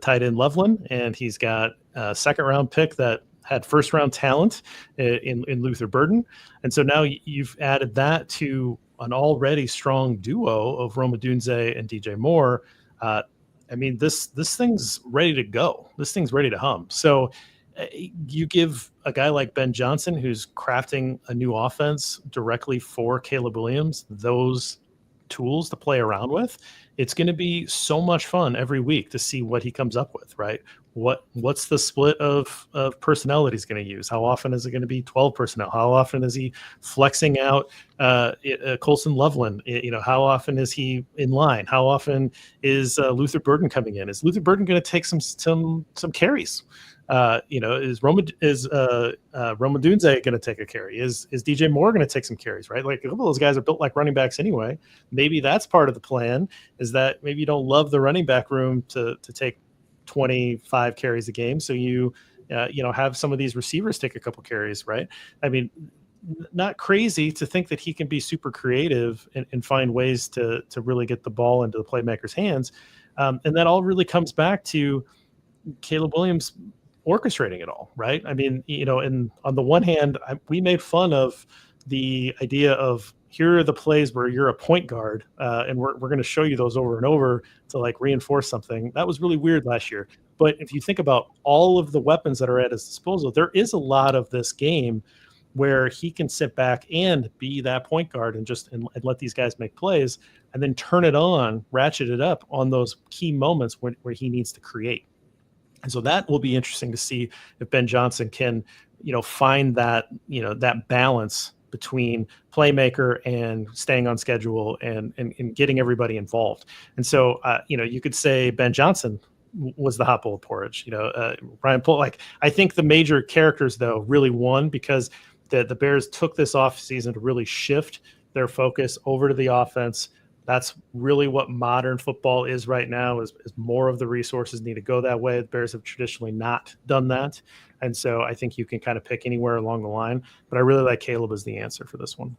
tight end Loveland, and he's got a second-round pick that had first-round talent in Luther Burden. And so now you've added that to an already strong duo of Roma Dunze and DJ Moore. I mean, this thing's ready to go. This thing's ready to hum. So you give a guy like Ben Johnson, who's crafting a new offense directly for Caleb Williams, those tools to play around with. It's going to be so much fun every week to see what he comes up with, right? What's the split of personnel that he's going to use? How often is it going to be 12 personnel? How often is he flexing out Colston Loveland? How often is he in line? How often is Luther Burden coming in? Is Luther Burden going to take some carries? Is Roma Dunze going to take a carry? Is DJ Moore going to take some carries, right? Like, a couple of those guys are built like running backs anyway. Maybe that's part of the plan, is that maybe you don't love the running back room to take 25 carries a game. So you have some of these receivers take a couple carries, right? I mean, not crazy to think that he can be super creative and find ways to really get the ball into the playmaker's hands. And that all really comes back to Caleb Williams orchestrating it all, right? I mean, and on the one hand, we made fun of the idea of, here are the plays where you're a point guard, and we're going to show you those over and over to like reinforce something. That was really weird last year. But if you think about all of the weapons that are at his disposal, there is a lot of this game where he can sit back and be that point guard and let these guys make plays, and then turn it on, ratchet it up on those key moments where he needs to create. And so that will be interesting to see if Ben Johnson can, find that, that balance between playmaker and staying on schedule and getting everybody involved. And so, you could say Ben Johnson was the hot bowl of porridge. Ryan Poles. Like, I think the major characters though really won because the Bears took this offseason to really shift their focus over to the offense. That's really what modern football is right now, is more of the resources need to go that way. The Bears have traditionally not done that. And so I think you can kind of pick anywhere along the line, but I really like Caleb as the answer for this one.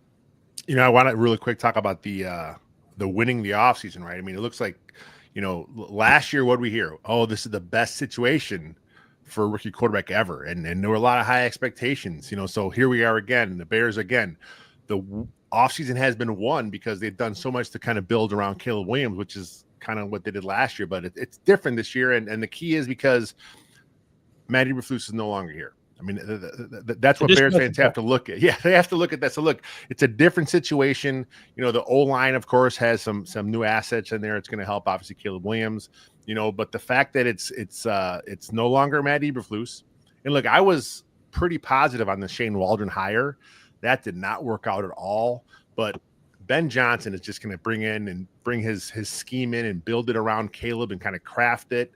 I want to really quick talk about the winning the offseason, right? I mean, it looks like, last year, what did we hear? Oh, this is the best situation for a rookie quarterback ever. And there were a lot of high expectations, so here we are again, the Bears again. The offseason has been won because they've done so much to kind of build around Caleb Williams, which is kind of what they did last year, but it's different this year. And the key is because Matt Eberflus is no longer here. I mean, that's what Bears fans have to look at. Yeah, they have to look at that. So look, it's a different situation. The O-line, of course, has some new assets in there. It's going to help, obviously, Caleb Williams. But the fact that it's no longer Matt Eberflus, and look, I was pretty positive on the Shane Waldron hire. That did not work out at all. But Ben Johnson is just going to bring his scheme in and build it around Caleb and kind of craft it.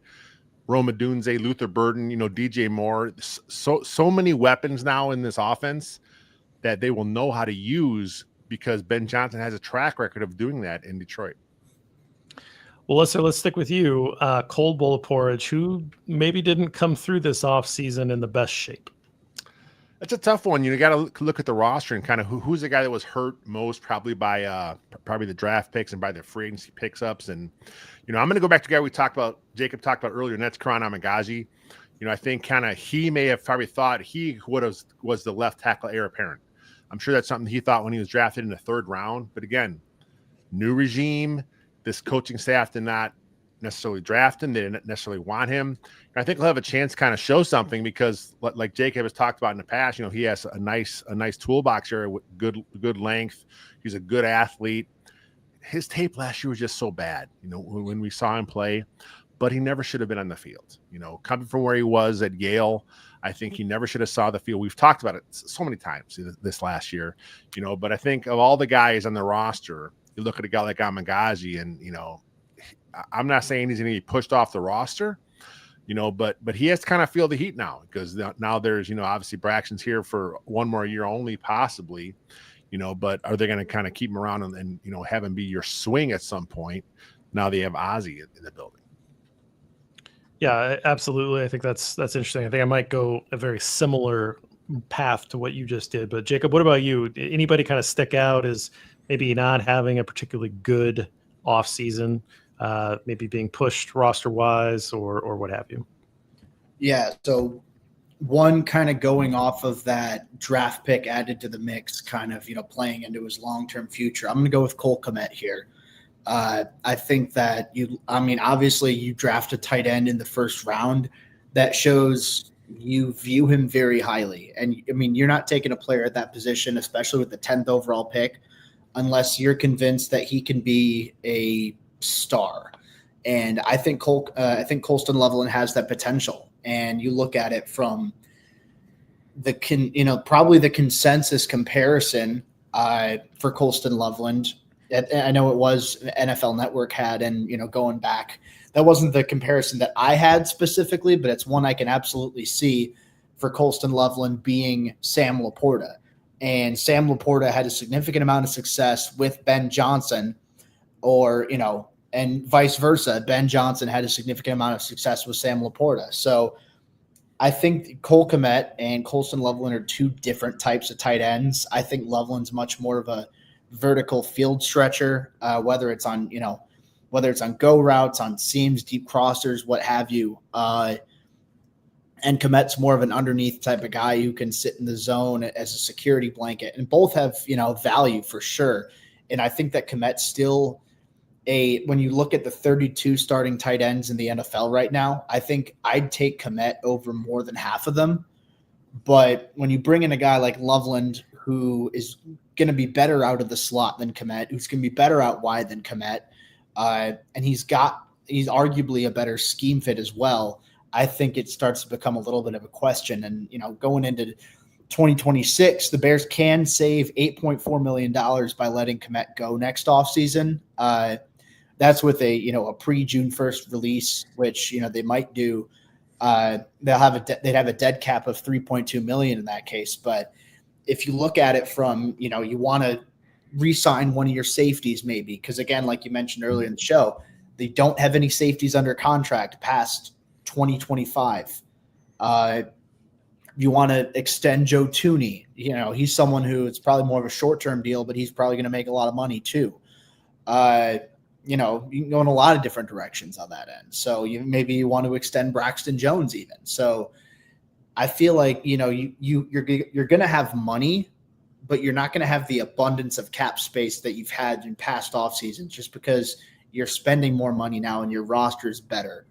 Roma Dunze, Luther Burden, DJ Moore, so many weapons now in this offense that they will know how to use because Ben Johnson has a track record of doing that in Detroit. Well, let's stick with you. Cold bowl of porridge, who maybe didn't come through this offseason in the best shape? That's a tough one. You got to look at the roster and kind of who's the guy that was hurt most, probably by probably the draft picks and by the free agency pickups. And I'm going to go back to the guy Jacob talked about earlier, and that's Karan Amagazi. I think kind of he may have probably thought he was the left tackle heir apparent. I'm sure that's something he thought when he was drafted in the 3rd round. But again, new regime. This coaching staff did not necessarily draft him. They didn't necessarily want him. And I think he'll have a chance to kind of show something because, like Jacob has talked about in the past, he has a nice toolbox here with good length. He's a good athlete. His tape last year was just so bad, when we saw him play, but he never should have been on the field. Coming from where he was at Yale, I think he never should have saw the field. We've talked about it so many times this last year, but I think of all the guys on the roster, you look at a guy like Amagazi and, I'm not saying he's going to be pushed off the roster, but he has to kind of feel the heat now because now there's, obviously Braxton's here for one more year only, possibly, but are they going to kind of keep him around and have him be your swing at some point? Now they have Ozzie in the building. Yeah, absolutely. I think that's interesting. I think I might go a very similar path to what you just did. But Jacob, what about you? Anybody kind of stick out as maybe not having a particularly good offseason? Maybe being pushed roster-wise or what have you? Yeah, so one kind of going off of that draft pick added to the mix, kind of, playing into his long-term future. I'm going to go with Cole Kmet here. I think that obviously you draft a tight end in the 1st round. That shows you view him very highly. And, you're not taking a player at that position, especially with the 10th overall pick, unless you're convinced that he can be a star. And I think Colston Loveland has that potential. And you look at it from probably the consensus comparison for Colston Loveland. I know it was NFL Network had, and going back, that wasn't the comparison that I had specifically, but it's one I can absolutely see for Colston Loveland being Sam Laporta. And Sam Laporta had a significant amount of success with Ben Johnson, and vice versa. Ben Johnson had a significant amount of success with Sam Laporta. So I think Cole Kmet and Colston Loveland are 2 different types of tight ends. I think Loveland's much more of a vertical field stretcher, whether it's on go routes, on seams, deep crossers, what have you. And Kmet's more of an underneath type of guy who can sit in the zone as a security blanket. And both have, value for sure. And I think that Kmet's still when you look at the 32 starting tight ends in the NFL right now, I think I'd take Kmet over more than half of them. But when you bring in a guy like Loveland, who is going to be better out of the slot than Kmet, who's going to be better out wide than Kmet, and he's arguably a better scheme fit as well, I think it starts to become a little bit of a question. And, going into 2026, the Bears can save $8.4 million by letting Kmet go next offseason. That's with a pre-June 1st release, which, they might do. They'd have a dead cap of $3.2 million in that case. But if you look at it from, you want to re-sign one of your safeties maybe, because again, like you mentioned earlier in the show, they don't have any safeties under contract past 2025. You want to extend Joe Tooney. He's someone who it's probably more of a short-term deal, but he's probably going to make a lot of money too. You can go in a lot of different directions on that end. So maybe you want to extend Braxton Jones even. So I feel like, you're going to have money, but you're not going to have the abundance of cap space that you've had in past off seasons, just because you're spending more money now and your roster is better.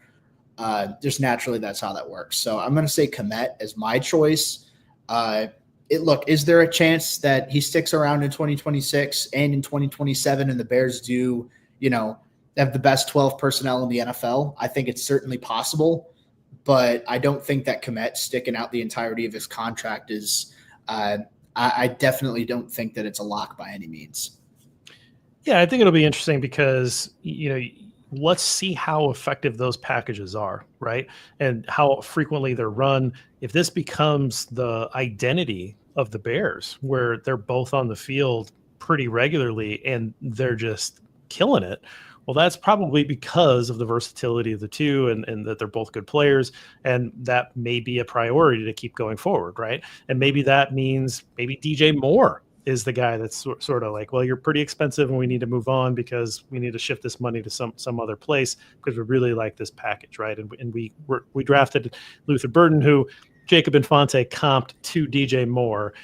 Just naturally, that's how that works. So I'm going to say Kmet as my choice. Is there a chance that he sticks around in 2026 and in 2027 and the Bears do, have the best 12 personnel in the NFL? I think it's certainly possible, but I don't think that Kmet sticking out the entirety of his contract is I definitely don't think that it's a lock by any means. Yeah, I think it'll be interesting because, let's see how effective those packages are, right? And how frequently they're run. If this becomes the identity of the Bears, where they're both on the field pretty regularly and they're just killing it, Well, that's probably because of the versatility of the two, and that they're both good players. And that may be a priority to keep going forward, right? And maybe that means maybe DJ Moore is the guy that's sort of like, well, you're pretty expensive and we need to move on because we need to shift this money to some other place because we really like this package, right? And we drafted Luther Burden, who Jacob Infante comped to DJ Moore.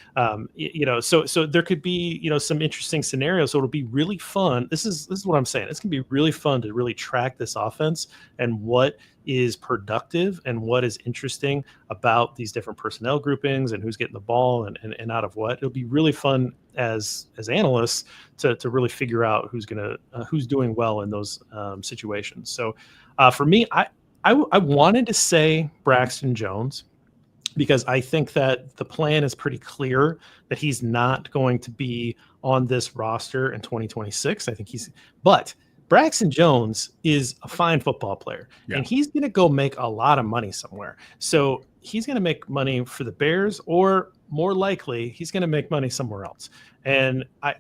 So there could be, some interesting scenarios. So it'll be really fun. This is what I'm saying. It's gonna be really fun to really track this offense and what is productive and what is interesting about these different personnel groupings and who's getting the ball and out of what. It'll be really fun as analysts to really figure out who's doing well in those situations. So for me, I wanted to say Braxton Jones, because I think that the plan is pretty clear that he's not going to be on this roster in 2026. I think but Braxton Jones is a fine football player, and he's going to go make a lot of money somewhere. So he's going to make money for the Bears, or more likely he's going to make money somewhere else. And I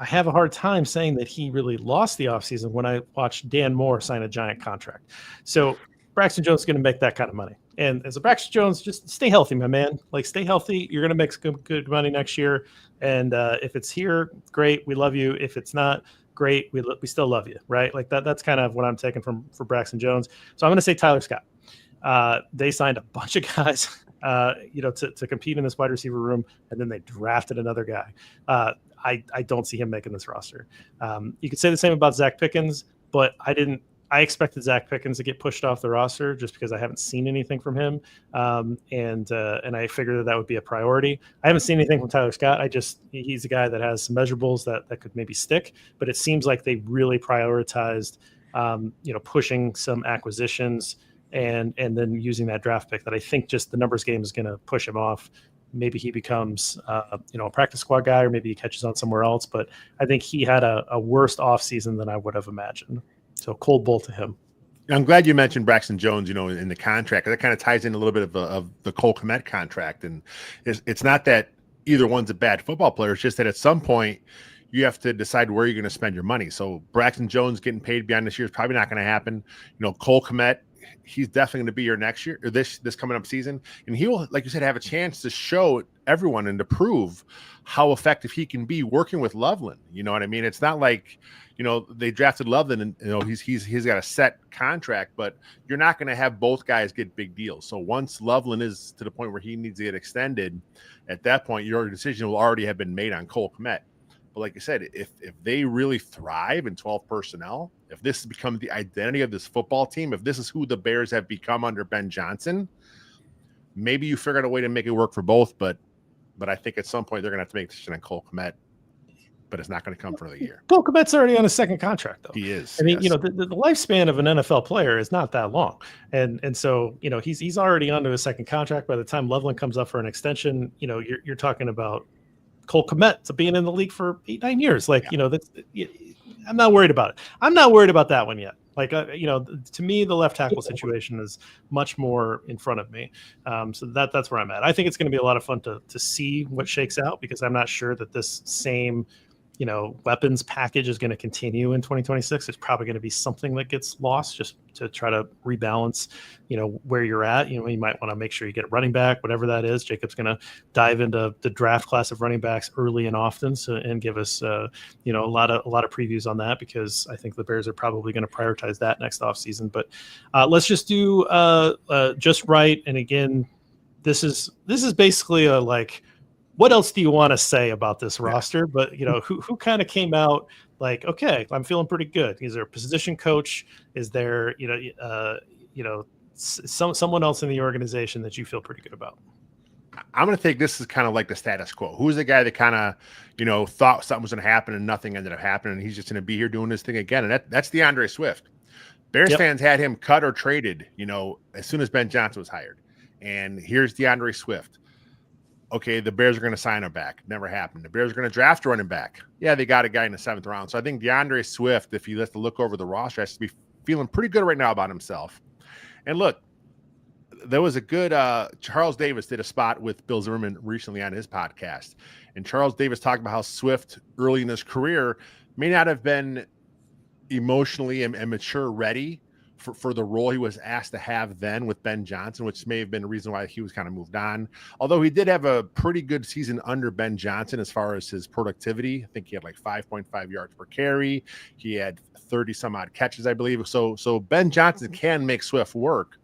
have a hard time saying that he really lost the offseason when I watched Dan Moore sign a giant contract. So Braxton Jones is going to make that kind of money. And as a Braxton Jones, just stay healthy, my man. Like, stay healthy. You're going to make some good money next year. And if it's here, great. We love you. If it's not, great. We still love you, right? Like that's kind of what I'm taking for Braxton Jones. So I'm going to say Tyler Scott. They signed a bunch of guys, to compete in this wide receiver room, and then they drafted another guy. I don't see him making this roster. You could say the same about Zach Pickens, but I expected Zach Pickens to get pushed off the roster just because I haven't seen anything from him. And I figured that would be a priority. I haven't seen anything from Tyler Scott. He's a guy that has some measurables that could maybe stick, but it seems like they really prioritized, pushing some acquisitions and then using that draft pick that I think just the numbers game is going to push him off. Maybe he becomes, a practice squad guy, or maybe he catches on somewhere else. But I think he had a worse offseason than I would have imagined. So cold bolt to him. I'm glad you mentioned Braxton Jones, in the contract. That kind of ties in a little bit of the Cole Kmet contract. And it's not that either one's a bad football player. It's just that at some point you have to decide where you're going to spend your money. So Braxton Jones getting paid beyond this year is probably not going to happen. Cole Kmet, he's definitely going to be here next year, or this coming up season. And he will, like you said, have a chance to show everyone and to prove how effective he can be working with Loveland. You know what I mean? It's not like, they drafted Loveland and, he's got a set contract, but you're not going to have both guys get big deals. So once Loveland is to the point where he needs to get extended, at that point, your decision will already have been made on Cole Kmet. But like I said, if they really thrive in 12 personnel, if this has become the identity of this football team, if this is who the Bears have become under Ben Johnson, maybe you figure out a way to make it work for both. But I think at some point they're going to have to make a decision on Cole Kmet. But it's not going to come for the year. Cole Kmet's already on a second contract, though. He is. I mean, the lifespan of an NFL player is not that long, and so he's already onto a second contract. By the time Loveland comes up for an extension, you're talking about Cole Kmet to being in the league for 8-9 years. I'm not worried about it. I'm not worried about that one yet. To me, the left tackle situation is much more in front of me. So that's where I'm at. I think it's going to be a lot of fun to see what shakes out, because I'm not sure that this same weapons package is going to continue in 2026. It's probably going to be something that gets lost just to try to rebalance, where you're at. You might want to make sure you get a running back, whatever that is. Jacob's going to dive into the draft class of running backs early and often, and give us, a lot of previews on that, because I think the Bears are probably going to prioritize that next offseason. But let's just do just right. And again, this is basically what else do you want to say about this roster? But who kind of came out like, okay, I'm feeling pretty good. Is there a position coach? Is there someone else in the organization that you feel pretty good about? I'm going to take this as kind of like the status quo. Who's the guy that kind of thought something was going to happen and nothing ended up happening, and he's just going to be here doing this thing again? And that's DeAndre Swift. Bears fans had him cut or traded, as soon as Ben Johnson was hired. And here's DeAndre Swift. Okay, the Bears are going to sign him back. Never happened. The Bears are going to draft a running back. Yeah, they got a guy in the 7th round. So I think DeAndre Swift, if you let to look over the roster, has to be feeling pretty good right now about himself. And look, there was a good Charles Davis did a spot with Bill Zimmerman recently on his podcast. And Charles Davis talked about how Swift early in his career may not have been emotionally and mature ready for the role he was asked to have then with Ben Johnson, which may have been a reason why he was kind of moved on. Although he did have a pretty good season under Ben Johnson as far as his productivity. I think he had like 5.5 yards per carry. He had 30 some odd catches, I believe. So Ben Johnson can make Swift work.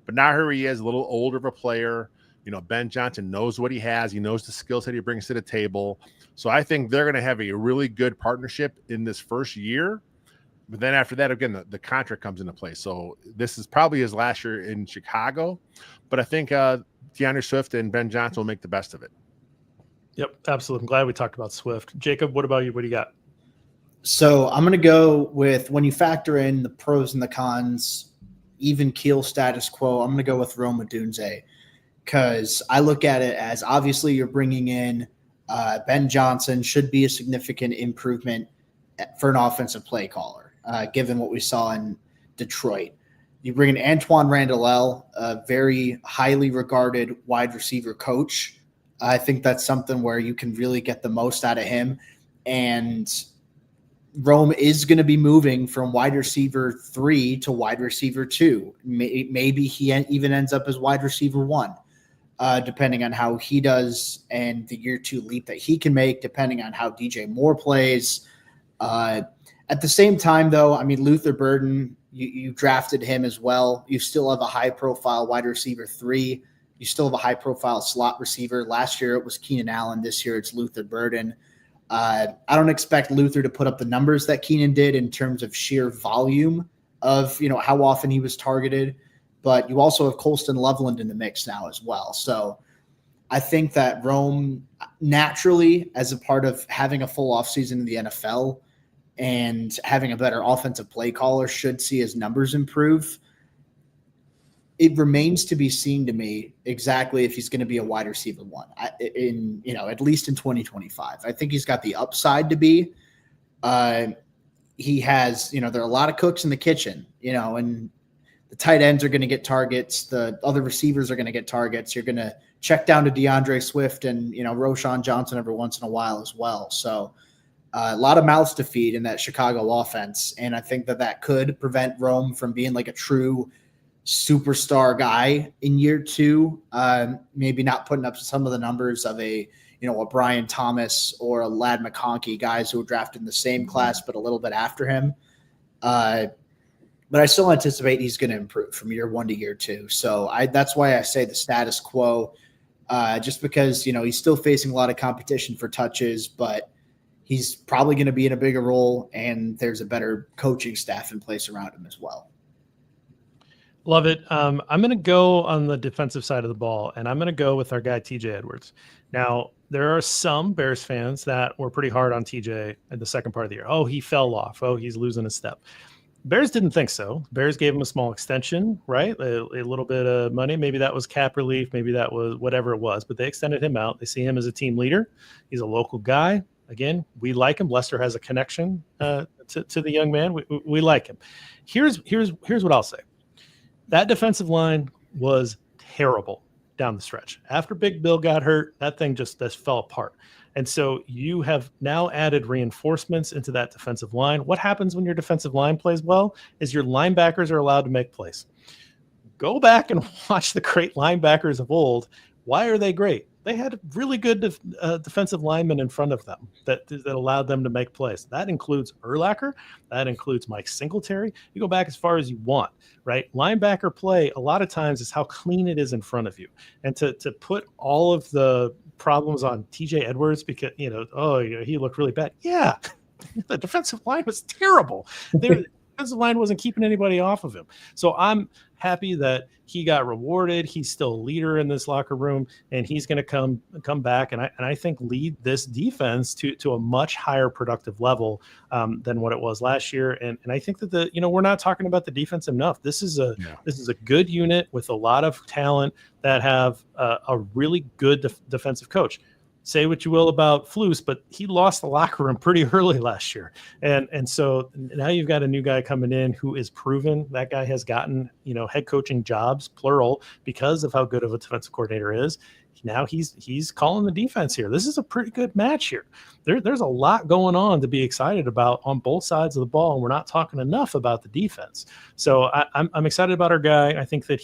But now here he is, a little older of a player. You know, Ben Johnson knows what he has. He knows the skill set he brings to the table. So I think they're going to have a really good partnership in this first year. But then after that, again, the contract comes into play. So this is probably his last year in Chicago. But I think DeAndre Swift and Ben Johnson will make the best of it. Yep, absolutely. I'm glad we talked about Swift. Jacob, what about you? What do you got? So I'm going to go with, when you factor in the pros and the cons, even keel status quo, I'm going to go with Rome Odunze, because I look at it as, obviously you're bringing in Ben Johnson, should be a significant improvement for an offensive play caller. Given what we saw in Detroit. You bring in Antoine Randall, a very highly regarded wide receiver coach. I think that's something where you can really get the most out of him. And Rome is going to be moving from wide receiver 3 to wide receiver 2. Maybe he even ends up as wide receiver 1, depending on how he does and the year 2 leap that he can make, depending on how DJ Moore plays. At the same time, though, I mean, Luther Burden, you drafted him as well. You still have a high-profile wide receiver 3. You still have a high-profile slot receiver. Last year it was Keenan Allen. This year it's Luther Burden. I don't expect Luther to put up the numbers that Keenan did in terms of sheer volume of, you know, how often he was targeted. But you also have Colston Loveland in the mix now as well. So I think that Rome naturally, as a part of having a full offseason in the NFL, and having a better offensive play caller, should see his numbers improve. It remains to be seen to me exactly if he's going to be a wide receiver 1 at least in 2025. I think he's got the upside to be. He has, there are a lot of cooks in the kitchen, and the tight ends are going to get targets. The other receivers are going to get targets. You're going to check down to DeAndre Swift and, Roschon Johnson every once in a while as well. So, a lot of mouths to feed in that Chicago offense, and I think that could prevent Rome from being like a true superstar guy in year 2. Maybe not putting up some of the numbers of a Brian Thomas or a Ladd McConkey, guys who were drafted in the same class but a little bit after him. But I still anticipate he's going to improve from year 1 to year 2. So that's why I say the status quo, just because he's still facing a lot of competition for touches, but he's probably going to be in a bigger role, and there's a better coaching staff in place around him as well. Love it. I'm going to go on the defensive side of the ball, and I'm going to go with our guy, TJ Edwards. Now, there are some Bears fans that were pretty hard on TJ in the second part of the year. Oh, he fell off. Oh, he's losing a step. Bears didn't think so. Bears gave him a small extension, right? A little bit of money. Maybe that was cap relief. Maybe that was whatever it was, but they extended him out. They see him as a team leader. He's a local guy. Again, we like him. Lester has a connection to the young man. We like him. Here's what I'll say. That defensive line was terrible down the stretch. After Big Bill got hurt, that thing just fell apart. And so you have now added reinforcements into that defensive line. What happens when your defensive line plays well is your linebackers are allowed to make plays. Go back and watch the great linebackers of old. Why are they great? They had really good defensive linemen in front of them that allowed them to make plays. That includes Urlacher. That includes Mike Singletary. You go back as far as you want, right? Linebacker play, a lot of times, is how clean it is in front of you. And to put all of the problems on TJ Edwards because, he looked really bad. Yeah, the defensive line was terrible. The defensive line wasn't keeping anybody off of him. So I'm happy that he got rewarded. He's still a leader in this locker room, and he's going to come back and I think lead this defense to a much higher productive level than what it was last year. And I think that we're not talking about the defense enough. This is a good unit with a lot of talent that have a really good defensive coach. say what you will about Flus, but he lost the locker room pretty early last year. And so now you've got a new guy coming in who is proven. That guy has gotten, head coaching jobs, plural, because of how good of a defensive coordinator is. Now he's calling the defense here. This is a pretty good match here. There's a lot going on to be excited about on both sides of the ball, and we're not talking enough about the defense. So I'm excited about our guy. I think that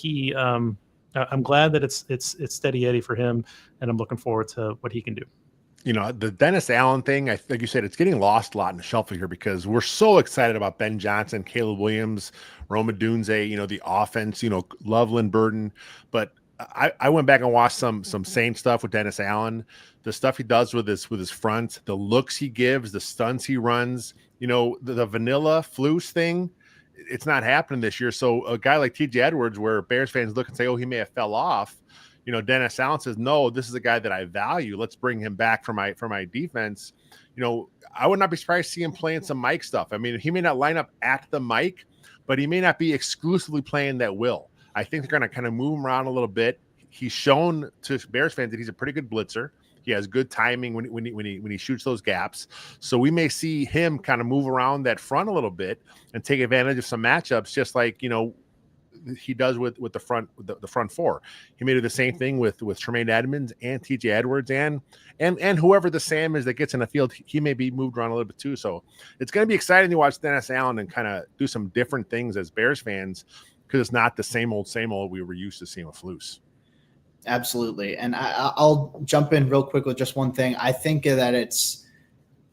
I'm glad that it's steady Eddie for him, and I'm looking forward to what he can do. The Dennis Allen thing, like you said, it's getting lost a lot in the shuffle here because we're so excited about Ben Johnson, Caleb Williams, Roma Dunze, the offense, Loveland Burden. But I went back and watched some same stuff with Dennis Allen, the stuff he does with his front, the looks he gives, the stunts he runs, the vanilla Flus thing. It's not happening this year. So a guy like TJ Edwards, where Bears fans look and say, oh, he may have fell off. Dennis Allen says, no, this is a guy that I value. Let's bring him back for my defense. I would not be surprised to see him playing some mic stuff. I mean, he may not line up at the mic, but he may not be exclusively playing that will. I think they're going to kind of move him around a little bit. He's shown to Bears fans that he's a pretty good blitzer. He has good timing when he shoots those gaps. So we may see him kind of move around that front a little bit and take advantage of some matchups, just like he does with the front four. He may do the same thing with Tremaine Edmonds and TJ Edwards and whoever the Sam is that gets in the field. He may be moved around a little bit too. So it's going to be exciting to watch Dennis Allen and kind of do some different things as Bears fans, because it's not the same old we were used to seeing with Flus. Absolutely. And I'll jump in real quick with just one thing. I think that it's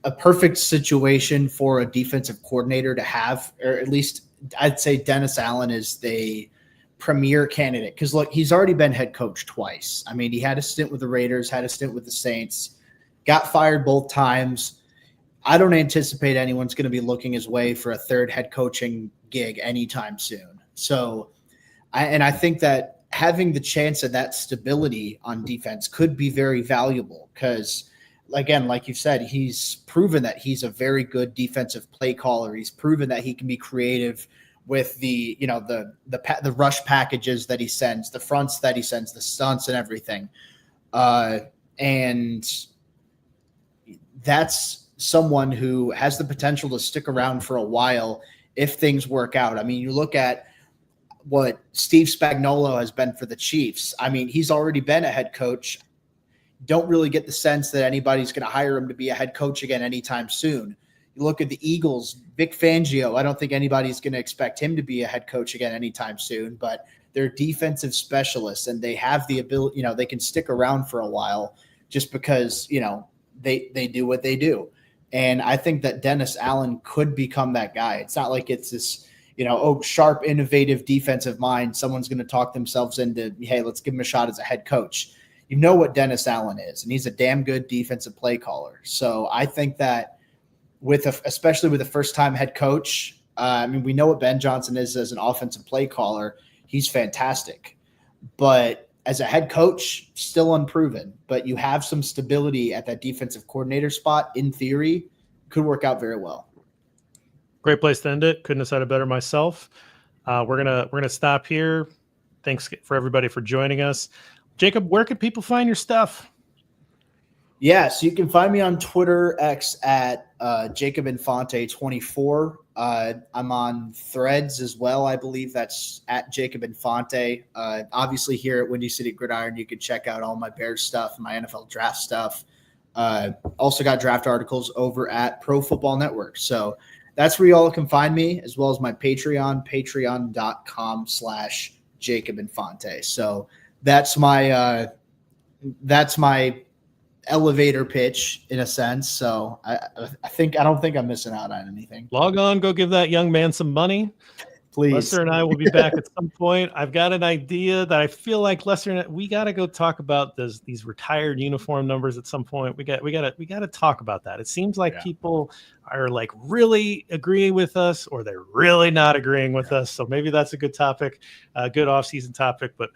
a perfect situation for a defensive coordinator to have, or at least I'd say Dennis Allen is the premier candidate. Because, look, he's already been head coach twice. I mean, he had a stint with the Raiders, had a stint with the Saints, got fired both times. I don't anticipate anyone's going to be looking his way for a third head coaching gig anytime soon. So, I think that having the chance of that stability on defense could be very valuable because, again, like you said, he's proven that he's a very good defensive play caller. He's proven that he can be creative with the rush packages that he sends, the fronts that he sends, the stunts and everything. And that's someone who has the potential to stick around for a while if things work out. I mean, you look at what Steve Spagnuolo has been for the Chiefs. I mean, he's already been a head coach. Don't really get the sense that anybody's going to hire him to be a head coach again anytime soon. You look at the Eagles, Vic Fangio. I don't think anybody's going to expect him to be a head coach again anytime soon, but they're defensive specialists and they have the ability, they can stick around for a while just because, they do what they do. And I think that Dennis Allen could become that guy. It's not like it's this, sharp, innovative defensive mind. Someone's going to talk themselves into, hey, let's give him a shot as a head coach. You know what Dennis Allen is, and he's a damn good defensive play caller. So I think that especially with a first-time head coach, we know what Ben Johnson is as an offensive play caller. He's fantastic. But as a head coach, still unproven. But you have some stability at that defensive coordinator spot, in theory, could work out very well. Great place to end it. Couldn't have said it better myself. We're gonna stop here. Thanks for everybody for joining us. Jacob, where can people find your stuff? Yeah, so you can find me on Twitter X at Jacob Infante 24. I'm on Threads as well. I believe that's at Jacob Infante. Obviously, here at Windy City Gridiron, you can check out all my Bears stuff, my NFL draft stuff. Also got draft articles over at Pro Football Network. So that's where you all can find me, as well as my Patreon, patreon.com/Jacob Infante. So that's my elevator pitch in a sense. So I don't think I'm missing out on anything. Log on, go give that young man some money. Please. Lester and I will be back at some point. I've got an idea that I feel like Lester and we got to go talk about these retired uniform numbers at some point. We got to talk about that. It seems like people are like really agreeing with us, or they're really not agreeing with us. So maybe that's a good topic, a good off-season topic. But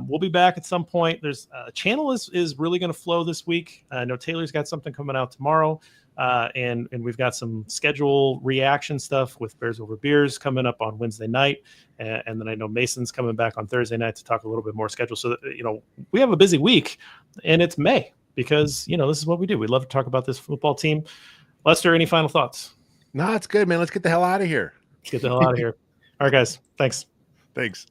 we'll be back at some point. There's channel is really going to flow this week. I know Taylor's got something coming out tomorrow. And we've got some schedule reaction stuff with Bears Over Beers coming up on Wednesday night. And then I know Mason's coming back on Thursday night to talk a little bit more schedule. So, we have a busy week and it's May. because, this is what we do. We love to talk about this football team. Lester, any final thoughts? No, it's good, man. Let's get the hell out of here. Let's get the hell out of here. All right, guys. Thanks. Thanks.